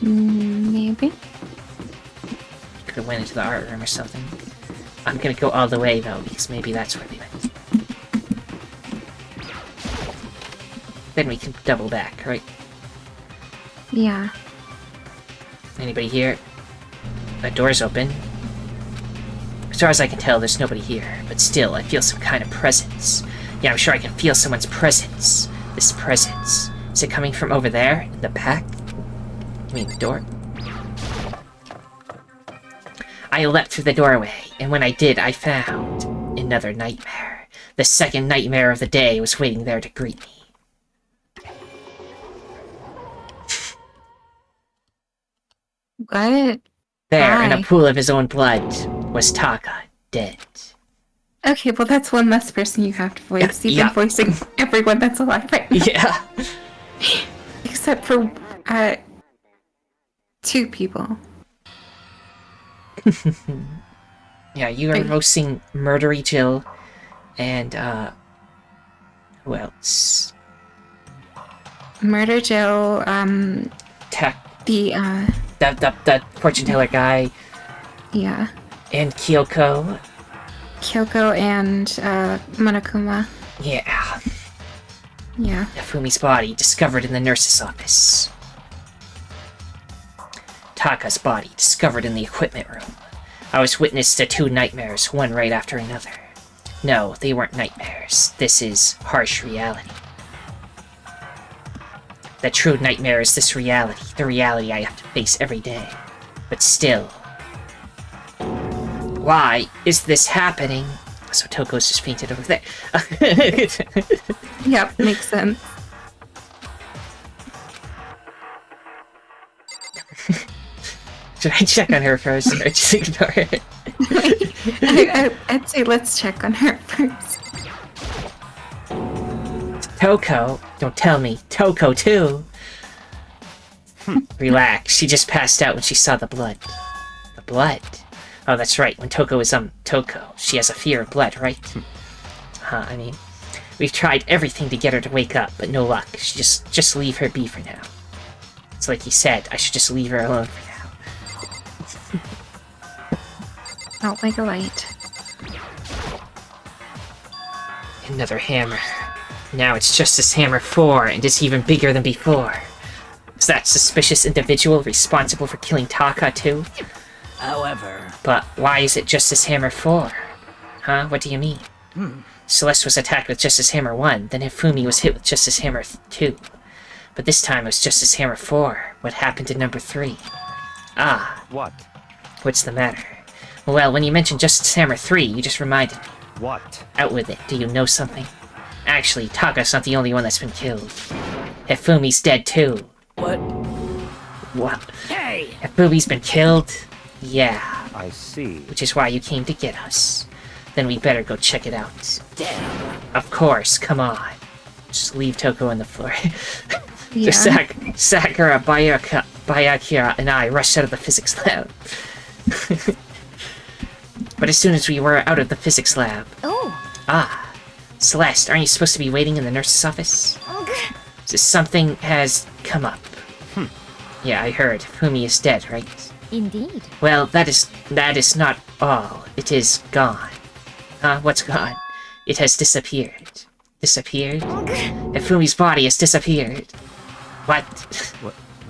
Maybe. Could have went into the art room or something. I'm gonna go all the way, though, because maybe that's where they went. Then we can double back, right? Yeah. Anybody here? That door's open. As far as I can tell, there's nobody here, but still, I feel some kind of presence. Yeah, I'm sure I can feel someone's presence. This presence. Is it coming from over there, in the back? You mean the door? I leapt through the doorway, and when I did, I found another nightmare. The 2nd nightmare of the day was waiting there to greet me. What? There, in a Why? pool of his own blood, was Taka, dead. Okay, well that's one less person you have to voice. You've Yeah. been voicing everyone that's alive right now. Yeah. Except for, 2 people. Yeah, you are Right. voicing Murdery Jill, and, who else? Murder Jill, the, The fortune teller guy, yeah. and Kyoko. Kyoko and, Monokuma. Yeah, Yeah. Nafumi's body discovered in the nurse's office. Taka's body discovered in the equipment room. I was witness to 2 nightmares, one right after another. No, they weren't nightmares. This is harsh reality. The true nightmare is this reality, the reality I have to face every day. But still... Why is this happening? So Toko's just fainted over there. Yep, makes sense. Should I check on her first, or just ignore it? I'd say let's check on her first. Toko? Don't tell me. Toko, too! Relax, she just passed out when she saw the blood. The blood? Oh, that's right, when Toko is, Toko. She has a fear of blood, right? I mean, we've tried everything to get her to wake up, but no luck. Just leave her be for now. It's So like he said, I should just leave her alone for now. Not like a light. Another hammer. Now it's Justice Hammer 4, and it's even bigger than before. Is that suspicious individual responsible for killing Taka too? However, But why is it Justice Hammer 4? Huh? What do you mean? Celeste was attacked with Justice Hammer 1, then Hifumi was hit with Justice Hammer 2. But this time it was Justice Hammer 4. What happened to number 3? Ah, What? what's the matter? Well, when you mentioned Justice Hammer 3, you just reminded me. What? Out with it. Do you know something? Actually, Taka's not the only one that's been killed. Hifumi's dead too. what? What? Hey! Hifumi's been killed? Yeah. I see. Which is why you came to get us. Then we better go check it out. Damn. Of course, come on. Just leave Toko on the floor. Yeah. So Sakura, Bayakira, and I rushed out of the physics lab. But as soon as we were out of the physics lab... Oh. Ah. Celeste, aren't you supposed to be waiting in the nurse's office? Something has come up. Yeah, I heard. Fumi is dead, right? Indeed. Well, that is not all. It is gone. What's gone? It has disappeared. Disappeared? Hifumi's body has disappeared. What?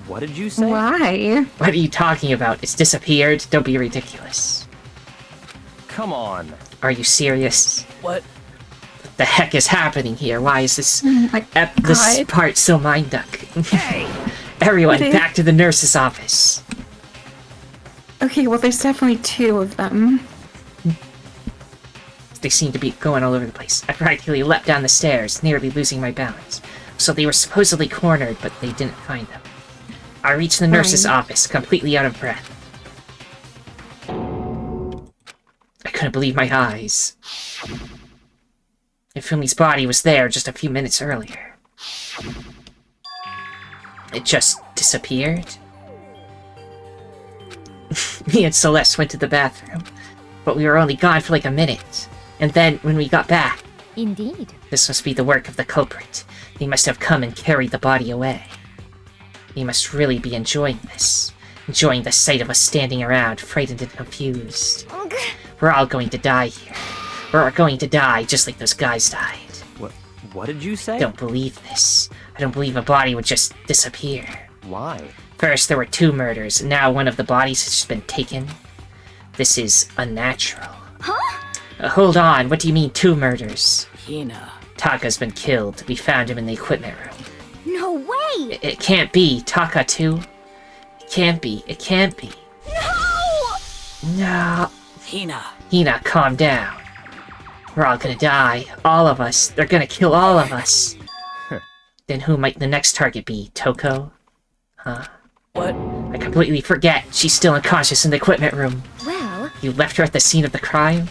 What did you say? Why? What are you talking about? It's disappeared? Don't be ridiculous. Come on. Are you serious? What? What the heck is happening here? Why is this My this God. part so mind-duck? Hey! Everyone, What is- back to the nurse's office. Okay, well, there's definitely 2 of them. They seem to be going all over the place. I practically leapt down the stairs, nearly losing my balance. So they were supposedly cornered, but they didn't find them. I reached the nurse's Fine. office, completely out of breath. I couldn't believe my eyes. Ifumi's body was there just a few minutes earlier. It just disappeared. Me and Celeste went to the bathroom, but we were only gone for like a minute. And then, when we got back, Indeed. this must be the work of the culprit. He must have come and carried the body away. He must really be enjoying this. Enjoying the sight of us standing around, frightened and confused. We're all going to die here. We're going to die just like those guys died. What did you say? I don't believe this. I don't believe a body would just disappear. Why? First, there were 2 murders, and now one of the bodies has just been taken. This is unnatural. Hold on, what do you mean 2 murders? Hina. Taka's been killed. We found him in the equipment room. No way! It can't be. Taka too? It can't be. It can't be. No. Hina. Hina, calm down. We're all gonna die. All of us. They're gonna kill all of us. Then who might the next target be? Toko? Huh? What? I completely forget. She's still unconscious in the equipment room. Well, You left her at the scene of the crime?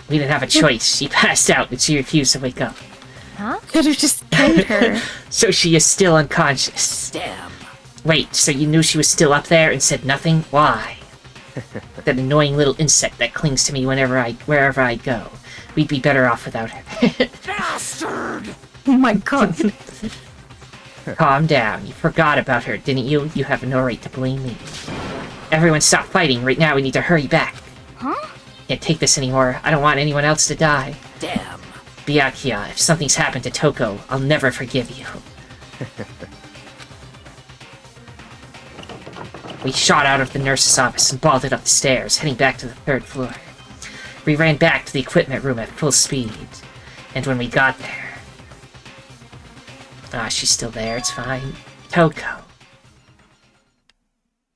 We didn't have a choice. She passed out and she refused to wake up. huh? Could have just killed her. So she is still unconscious. Damn. Wait, so you knew she was still up there and said nothing? Why? That annoying little insect that clings to me wherever I go. We'd be better off without her. Bastard! Oh my God. Calm down. You forgot about her, didn't you? You have no right to blame me. Everyone stop fighting. Right now we need to hurry back. Huh? Can't take this anymore. I don't want anyone else to die. Damn. Byakuya, if something's happened to Toko, I'll never forgive you. We shot out of the nurse's office and bolted up the stairs, heading back to the 3rd floor. We ran back to the equipment room at full speed. And when we got there... Ah, she's still there, it's fine. Toko.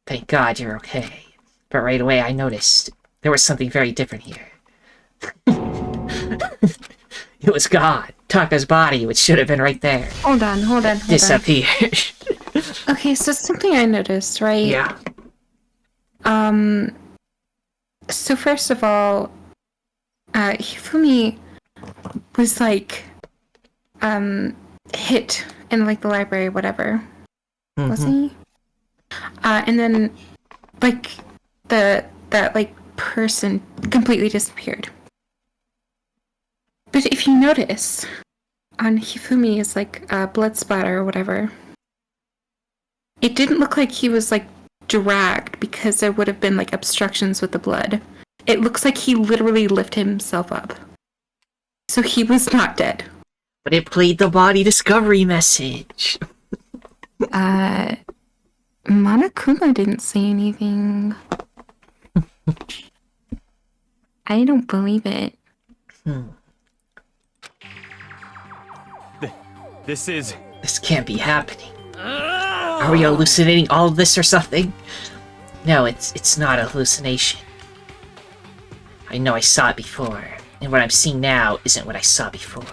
Thank God you're okay. But right away I noticed there was something very different here. It was gone. Taka's body, which should have been right there, Hold on. disappeared. Okay, so something I noticed, right? Yeah. So first of all, Hifumi was like, hit in like the library, whatever, wasn't he? And then, like, that like person completely disappeared. But if you notice, on Hifumi's like blood splatter or whatever, it didn't look like he was like dragged because there would have been like obstructions with the blood. It looks like he literally lifted himself up. So he was not dead. But it played the body discovery message. Monokuma didn't say anything. I don't believe it. This can't be happening. Are we hallucinating all of this or something? No, it's not a hallucination. I know I saw it before, and what I'm seeing now isn't what I saw before.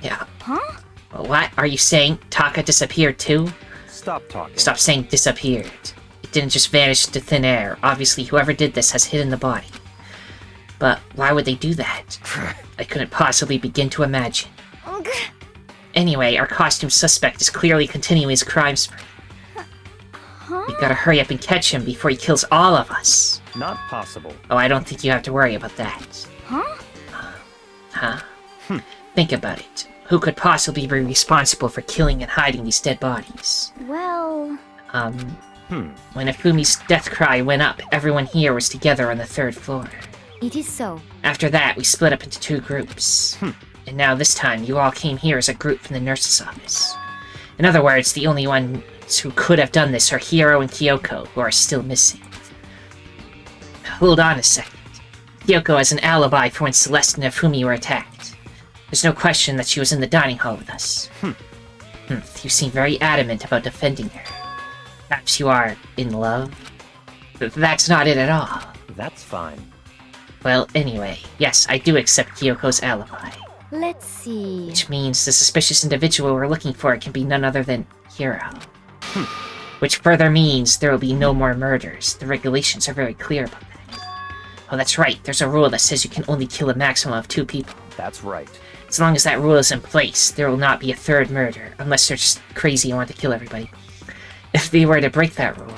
Yeah. Huh? Well, what are you saying? Taka disappeared too? Stop talking. Stop saying disappeared. It didn't just vanish into thin air. Obviously, whoever did this has hidden the body. But why would they do that? I couldn't possibly begin to imagine. Anyway, our costume suspect is clearly continuing his crime spree. We gotta hurry up and catch him before he kills all of us. Not possible. Oh, I don't think you have to worry about that. Huh? Think about it. Who could possibly be responsible for killing and hiding these dead bodies? Well... When Ifumi's death cry went up, everyone here was together on the 3rd floor. It is so. After that, we split up into 2 groups. And now this time, you all came here as a group from the nurse's office. In other words, the only ones who could have done this are Hiro and Kyoko, who are still missing. Hold on a second. Kyoko has an alibi for when Celeste and Ifumi were attacked. There's no question that she was in the dining hall with us. You seem very adamant about defending her. Perhaps you are in love? That's not it at all. That's fine. Well, anyway, yes, I do accept Kyoko's alibi. Let's see... Which means the suspicious individual we're looking for can be none other than Hiro. Which further means there will be no more murders. The regulations are very clear about that. Oh, that's right, there's a rule that says you can only kill a maximum of 2 people. That's right. As long as that rule is in place, there will not be a 3rd murder, unless they're just crazy and want to kill everybody. If they were to break that rule...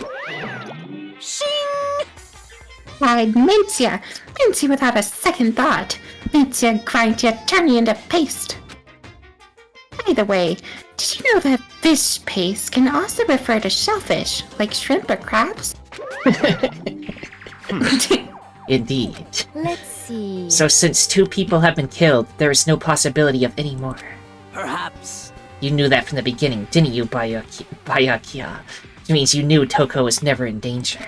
Mincia! Mincia without a second thought. Mincia grind you, turn you into paste. By the way, did you know that fish paste can also refer to shellfish, like shrimp or crabs? Indeed. Let's see... So since 2 people have been killed, there is no possibility of any more. Perhaps. You knew that from the beginning, didn't you, Byakuya? Which means you knew Toko was never in danger.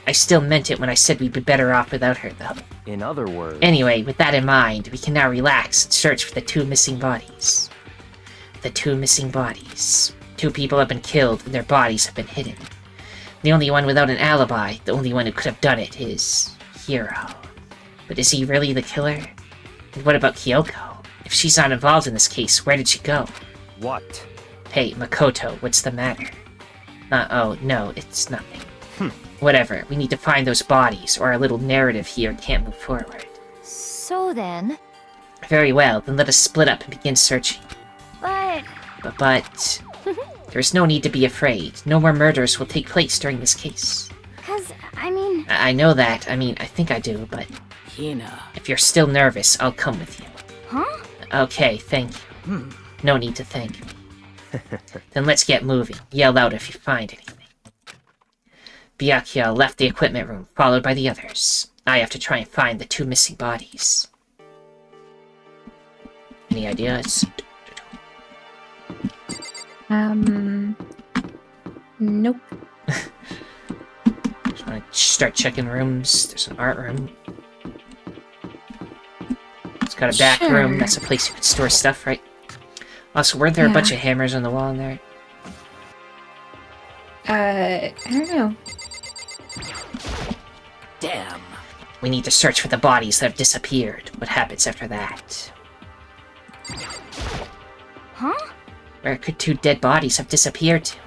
I still meant it when I said we'd be better off without her, though. In other words... Anyway, with that in mind, we can now relax and search for the 2 missing bodies. The 2 missing bodies. 2 people have been killed, and their bodies have been hidden. The only one without an alibi, the only one who could have done it, is Hiro. But is he really the killer? And what about Kyoko? If she's not involved in this case, where did she go? What? Hey, Makoto, what's the matter? Oh, no, it's nothing. Whatever, we need to find those bodies, or our little narrative here can't move forward. So then... Very well, then let us split up and begin searching. But... But... There's no need to be afraid. No more murders will take place during this case. 'Cause, I mean... I know that. I mean, I think I do, but... Hina. If you're still nervous, I'll come with you. Huh? Okay, thank you. No need to thank me. Then let's get moving. Yell out if you find anything. Byakuya left the equipment room, followed by the others. I have to try and find the 2 missing bodies. Any ideas? Nope. Just want to start checking rooms. There's an art room. It's got a back Sure. room. That's a place you could store stuff, right? Also, weren't there a bunch of hammers on the wall in there? I don't know. Damn. We need to search for the bodies that have disappeared. What happens after that? Huh? Where could 2 dead bodies have disappeared to?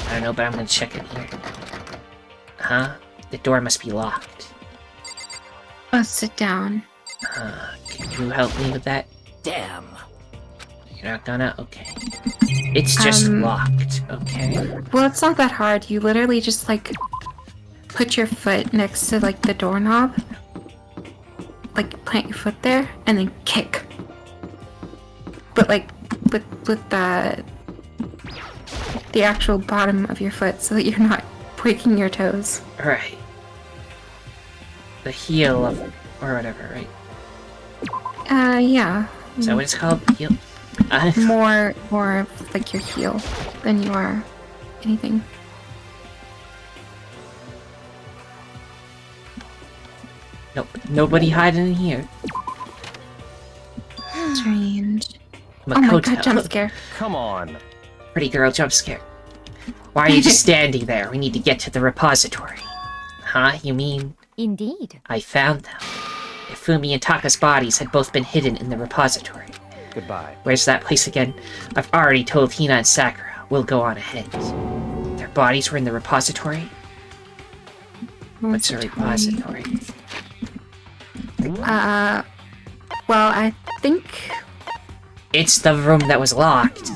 I don't know, but I'm gonna check it here. Huh? The door must be locked. I'll sit down. Can you help me with that? Damn. You're not gonna? Okay. It's just locked, okay. Well, it's not that hard. You literally just, like, put your foot next to, like, the doorknob. Like, plant your foot there, and then kick. But, like, with the the actual bottom of your foot so that you're not breaking your toes. Right. The heel of, or whatever, right? Yeah. Is that what it's called? Heel? More of like your heel than you are anything. Nope. Nobody hiding in here. Strange. Makoto. Oh my god, jump scare. Come on. Pretty girl jump scare. Why are you just standing there? We need to get to the repository. Huh? You mean? Indeed. I found them. Ifumi and Taka's bodies had both been hidden in the repository. Goodbye. Where's that place again? I've already told Hina and Sakura. We'll go on ahead. Their bodies were in the repository? What's a repository? Well, I think... It's the room that was locked.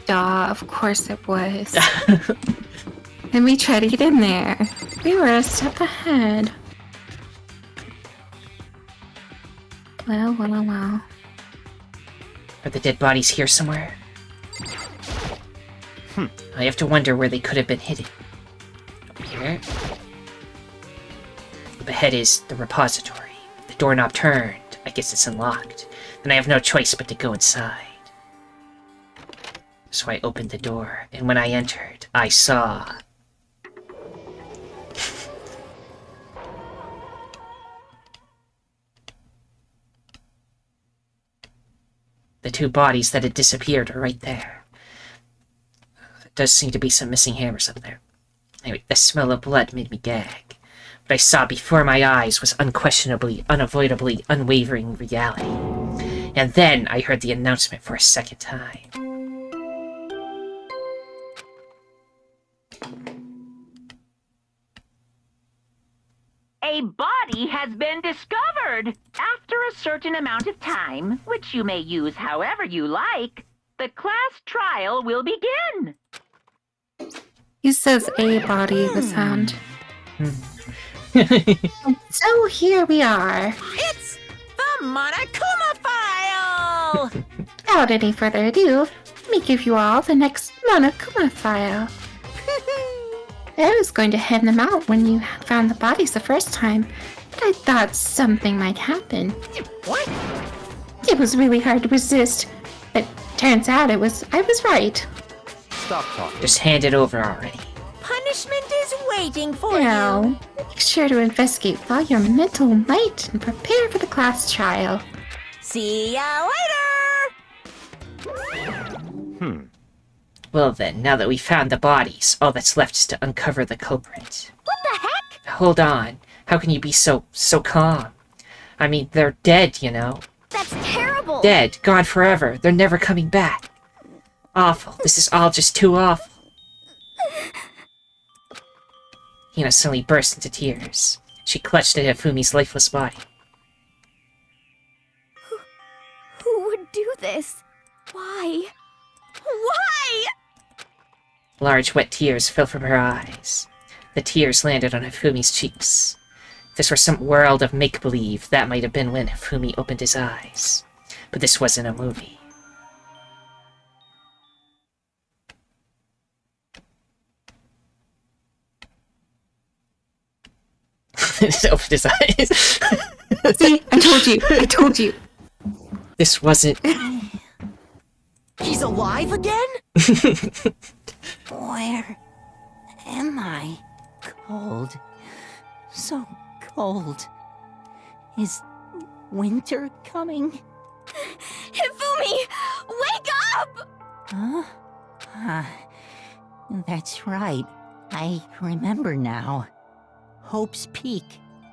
Duh, of course it was. And we tried to get in there. We were a step ahead. Well. Are the dead bodies here somewhere? I have to wonder where they could have been hidden. Over here? Up ahead is the repository. The doorknob turned. I guess it's unlocked. Then I have no choice but to go inside. So I opened the door, and when I entered, I saw... The two bodies that had disappeared are right there. There does seem to be some missing hammers up there. Anyway, the smell of blood made me gag. What I saw before my eyes was unquestionably, unavoidably, unwavering reality. And then I heard the announcement for a second time. A body has been discovered. After a certain amount of time, which you may use however you like, the class trial will begin. He says a body the sound. So here we are. It's the Monokuma file! Without any further ado, let me give you all the next Monokuma file. I was going to hand them out when you found the bodies the first time, but I thought something might happen. What? It was really hard to resist, but turns out I was right. Stop talking. Just hand it over already. Punishment is waiting for Now, you. make sure to investigate with all your mental might and prepare for the class trial. See ya later! Well then, now that we found the bodies, all that's left is to uncover the culprit. What the heck? Hold on. How can you be so calm? I mean, they're dead, you know. That's terrible. Dead, gone forever. They're never coming back. Awful. This is all just too awful. Hina suddenly burst into tears. She clutched at Hifumi's lifeless body. Who would do this? Why? Why? Large wet tears fell from her eyes. The tears landed on Hifumi's cheeks. If this were some world of make-believe, that might have been when Hifumi opened his eyes. But this wasn't a movie. Just opened his eyes. See, I told you. This wasn't... He's alive again? Where am I? Cold. So cold. Is winter coming? Hifumi! Wake up! Huh? That's right. I remember now. Hope's Peak.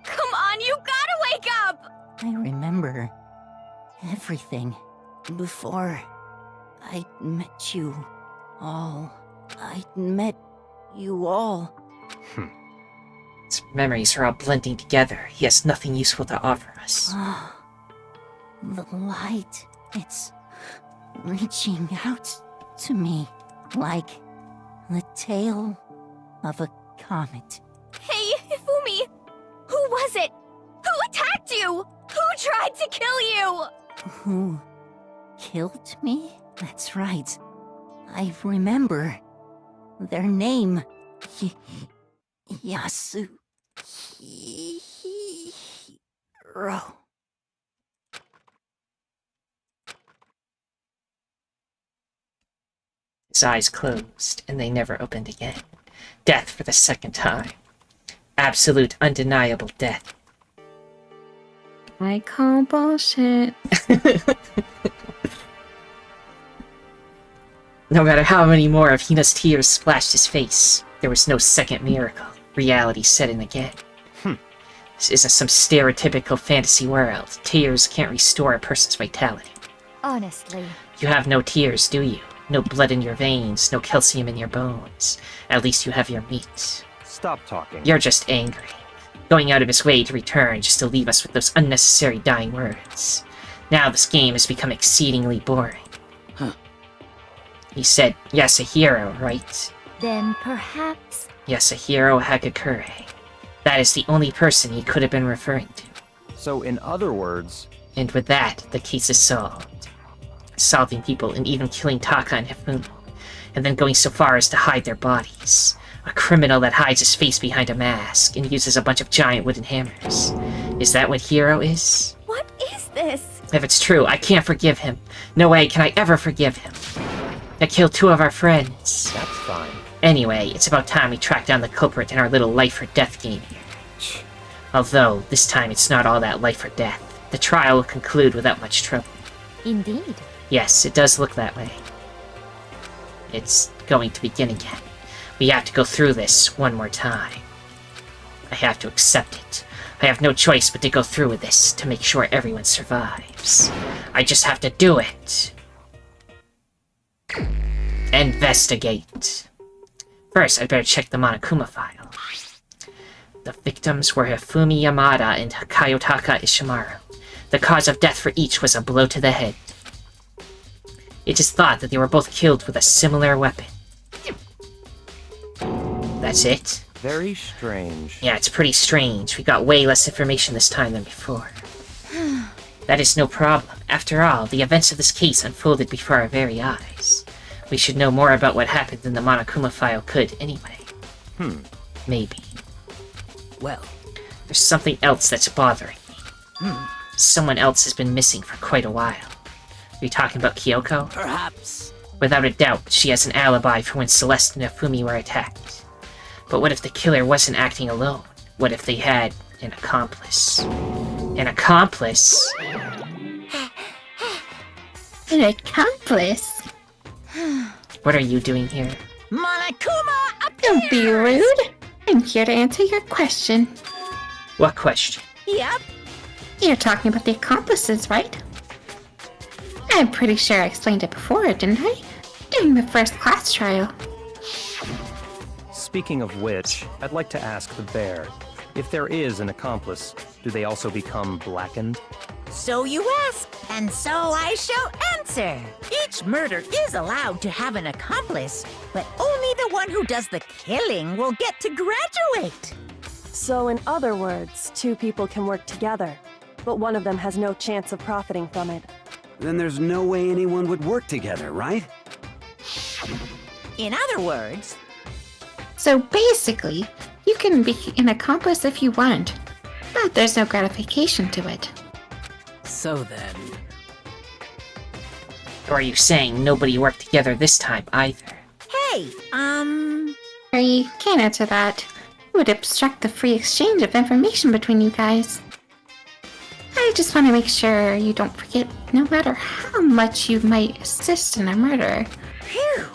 Come on, you gotta wake up! I remember everything before I met you all. I met you all. His memories are all blending together. He has nothing useful to offer us. The light, it's reaching out to me like the tail of a comet. Hey, Hifumi! Who was it? Who attacked you? Who tried to kill you? Who killed me? That's right. I remember. Their name. Yasuhiro. His eyes closed, and they never opened again. Death for the second time. Absolute, undeniable death. I call bullshit. No matter how many more of Hina's tears splashed his face, there was no second miracle. Reality set in again. This isn't some stereotypical fantasy world. Tears can't restore a person's vitality. Honestly. You have no tears, do you? No blood in your veins, no calcium in your bones. At least you have your meat. Stop talking. You're just angry. Going out of his way to return just to leave us with those unnecessary dying words. Now this game has become exceedingly boring. He said, Yasuhiro, right? Then perhaps... Yasuhiro Hagakure. That is the only person he could have been referring to. So in other words... And with that, the case is solved. Solving people and even killing Taka and Hifumi. And then going so far as to hide their bodies. A criminal that hides his face behind a mask and uses a bunch of giant wooden hammers. Is that what Hiro is? What is this? If it's true, I can't forgive him. No way can I ever forgive him. I killed 2 of our friends. That's fine. Anyway, it's about time we track down the culprit in our little life or death game here. Although, this time it's not all that life or death. The trial will conclude without much trouble. Indeed. Yes, it does look that way. It's going to begin again. We have to go through this one more time. I have to accept it. I have no choice but to go through with this to make sure everyone survives. I just have to do it. Investigate. First, I'd better check the Monokuma file. The victims were Hifumi Yamada and Kayotaka Ishimaru. The cause of death for each was a blow to the head. It is thought that they were both killed with a similar weapon. That's it? Very strange. Yeah, it's pretty strange. We got way less information this time than before. That is no problem. After all, the events of this case unfolded before our very eyes. We should know more about what happened than the Monokuma file could, anyway. Maybe. Well, There's something else that's bothering me. Someone else has been missing for quite a while. Are you talking about Kyoko? perhaps. Without a doubt, she has an alibi for when Celeste and Hifumi were attacked. But what if the killer wasn't acting alone? What if they had an accomplice? An accomplice? An accomplice? What are you doing here? Monokuma appears! Don't be rude. I'm here to answer your question. What question? Yep. You're talking about the accomplices, right? I'm pretty sure I explained it before, didn't I? During the first class trial. Speaking of which, I'd like to ask the bear, if there is an accomplice, do they also become blackened? So you ask, and so I shall answer. Each murder is allowed to have an accomplice, but only the one who does the killing will get to graduate. So, in other words, 2 people can work together, but one of them has no chance of profiting from it. Then there's no way anyone would work together, right? In other words, So basically, you can be an accomplice if you want, but there's no gratification to it. So then, Or are you saying nobody worked together this time either? hey, I can't answer that. It would obstruct the free exchange of information between you guys. I just want to make sure you don't forget, no matter how much you might assist in a murder, phew.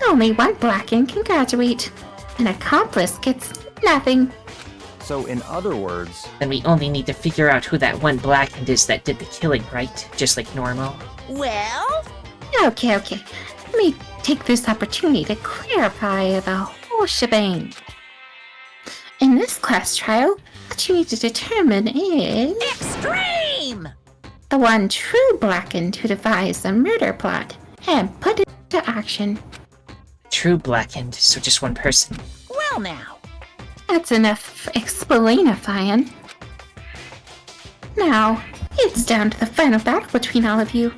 only one blackened can graduate. An accomplice gets nothing. So in other words, Then we only need to figure out who that one blackened is that did the killing, right? Just like normal. Well, Okay. Let me take this opportunity to clarify the whole shebang. In this class trial, what you need to determine is extreme! the one true blackened who devised the murder plot and put it into action. True blackened, so just one person. Well now, That's enough explainifying. Now, it's down to the final battle between all of you,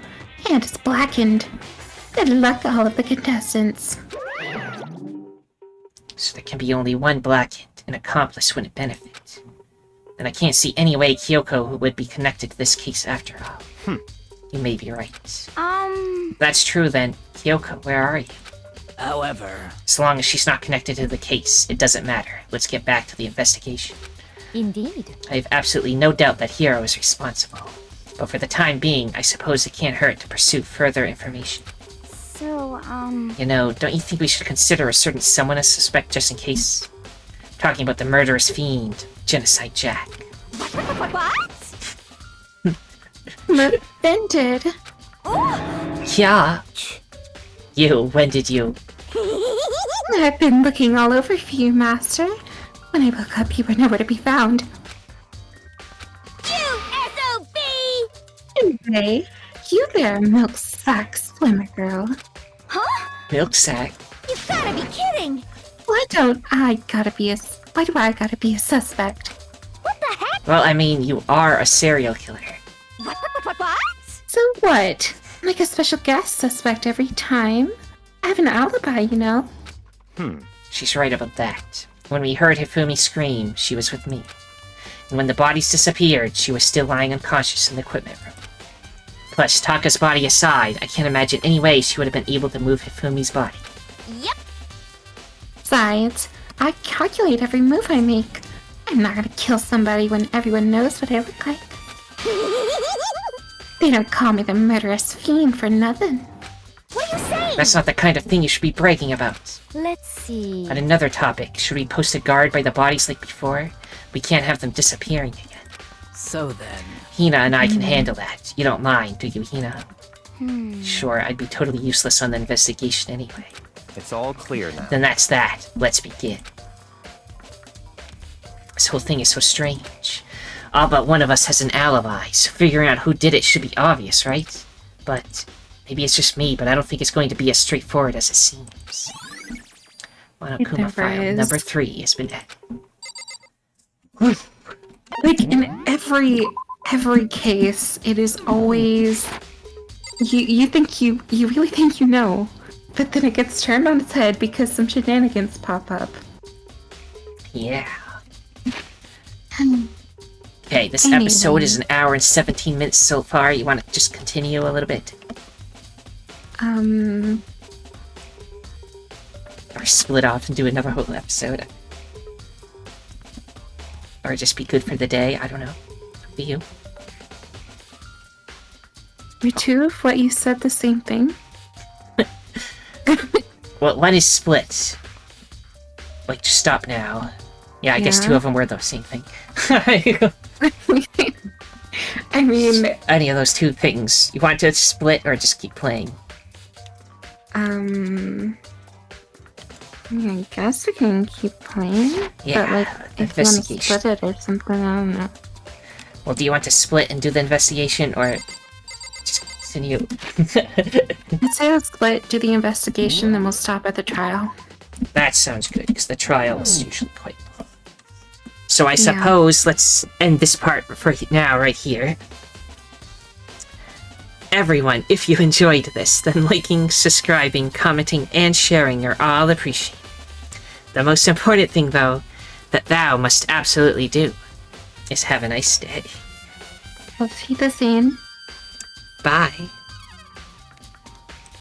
and it's blackened. Good luck, all of the contestants. So there can be only one blackened. An accomplice wouldn't benefit. And I can't see any way Kyoko would be connected to this case after all. You may be right. That's true then. Kyoko, where are you? However... As long as she's not connected to the case, it doesn't matter. Let's get back to the investigation. Indeed. I have absolutely no doubt that Hiro is responsible. But for the time being, I suppose it can't hurt to pursue further information. So, You know, don't you think we should consider a certain someone as suspect just in case? I'm talking about the murderous fiend, Genocide Jack. What? Offended. Yeah. You, when did you? I've been looking all over for you, Master. When I woke up, you were nowhere to be found. You SOB! Anyway, you there, milk sack swimmer girl. Huh? Milk sack? You've gotta be kidding! Why do I gotta be a suspect? What the heck? Well, I mean, you are a serial killer. What? So what? Like a special guest suspect every time? I have an alibi, you know. She's right about that. When we heard Hifumi scream, she was with me. And when the bodies disappeared, she was still lying unconscious in the equipment room. Plus, Taka's body aside, I can't imagine any way she would have been able to move Hifumi's body. Yep. Besides, I calculate every move I make. I'm not gonna kill somebody when everyone knows what I look like. They don't call me the murderous fiend for nothing. What are you saying? That's not the kind of thing you should be bragging about. Let's see. On another topic, should we post a guard by the bodies like before? We can't have them disappearing again. So then... Hina and I can handle that. You don't mind, do you, Hina? Sure, I'd be totally useless on the investigation anyway. It's all clear now. Then that's that. Let's begin. This whole thing is so strange. All but one of us has an alibi, so figuring out who did it should be obvious, right? But maybe it's just me, but I don't think it's going to be as straightforward as it seems. Monokuma never file is. number 3 has been added. Like in every case, it is always you think you really think you know, but then it gets turned on its head because some shenanigans pop up. Yeah. Okay, this episode is an hour and 17 minutes so far. You want to just continue a little bit? Or split off and do another whole episode? Or just be good for the day? I don't know. Up to you. Were two of what you said the same thing? Well, one is split. Like, just stop now. Yeah, I guess Yeah. two of them were the same thing. I mean, Any of those two things. You want to split or just keep playing? I guess we can keep playing. Yeah, but like, if you want to investigation. split it or something, I don't know. Well, do you want to split and do the investigation, or just continue? Let's say let's split, do the investigation, then we'll stop at the trial. That sounds good, because the trial is usually quite long. So I suppose let's end this part for now, right here. Everyone, if you enjoyed this, then liking, subscribing, commenting, and sharing are all appreciated. The most important thing, though, that thou must absolutely do is have a nice day. Auf Wiedersehen. Bye.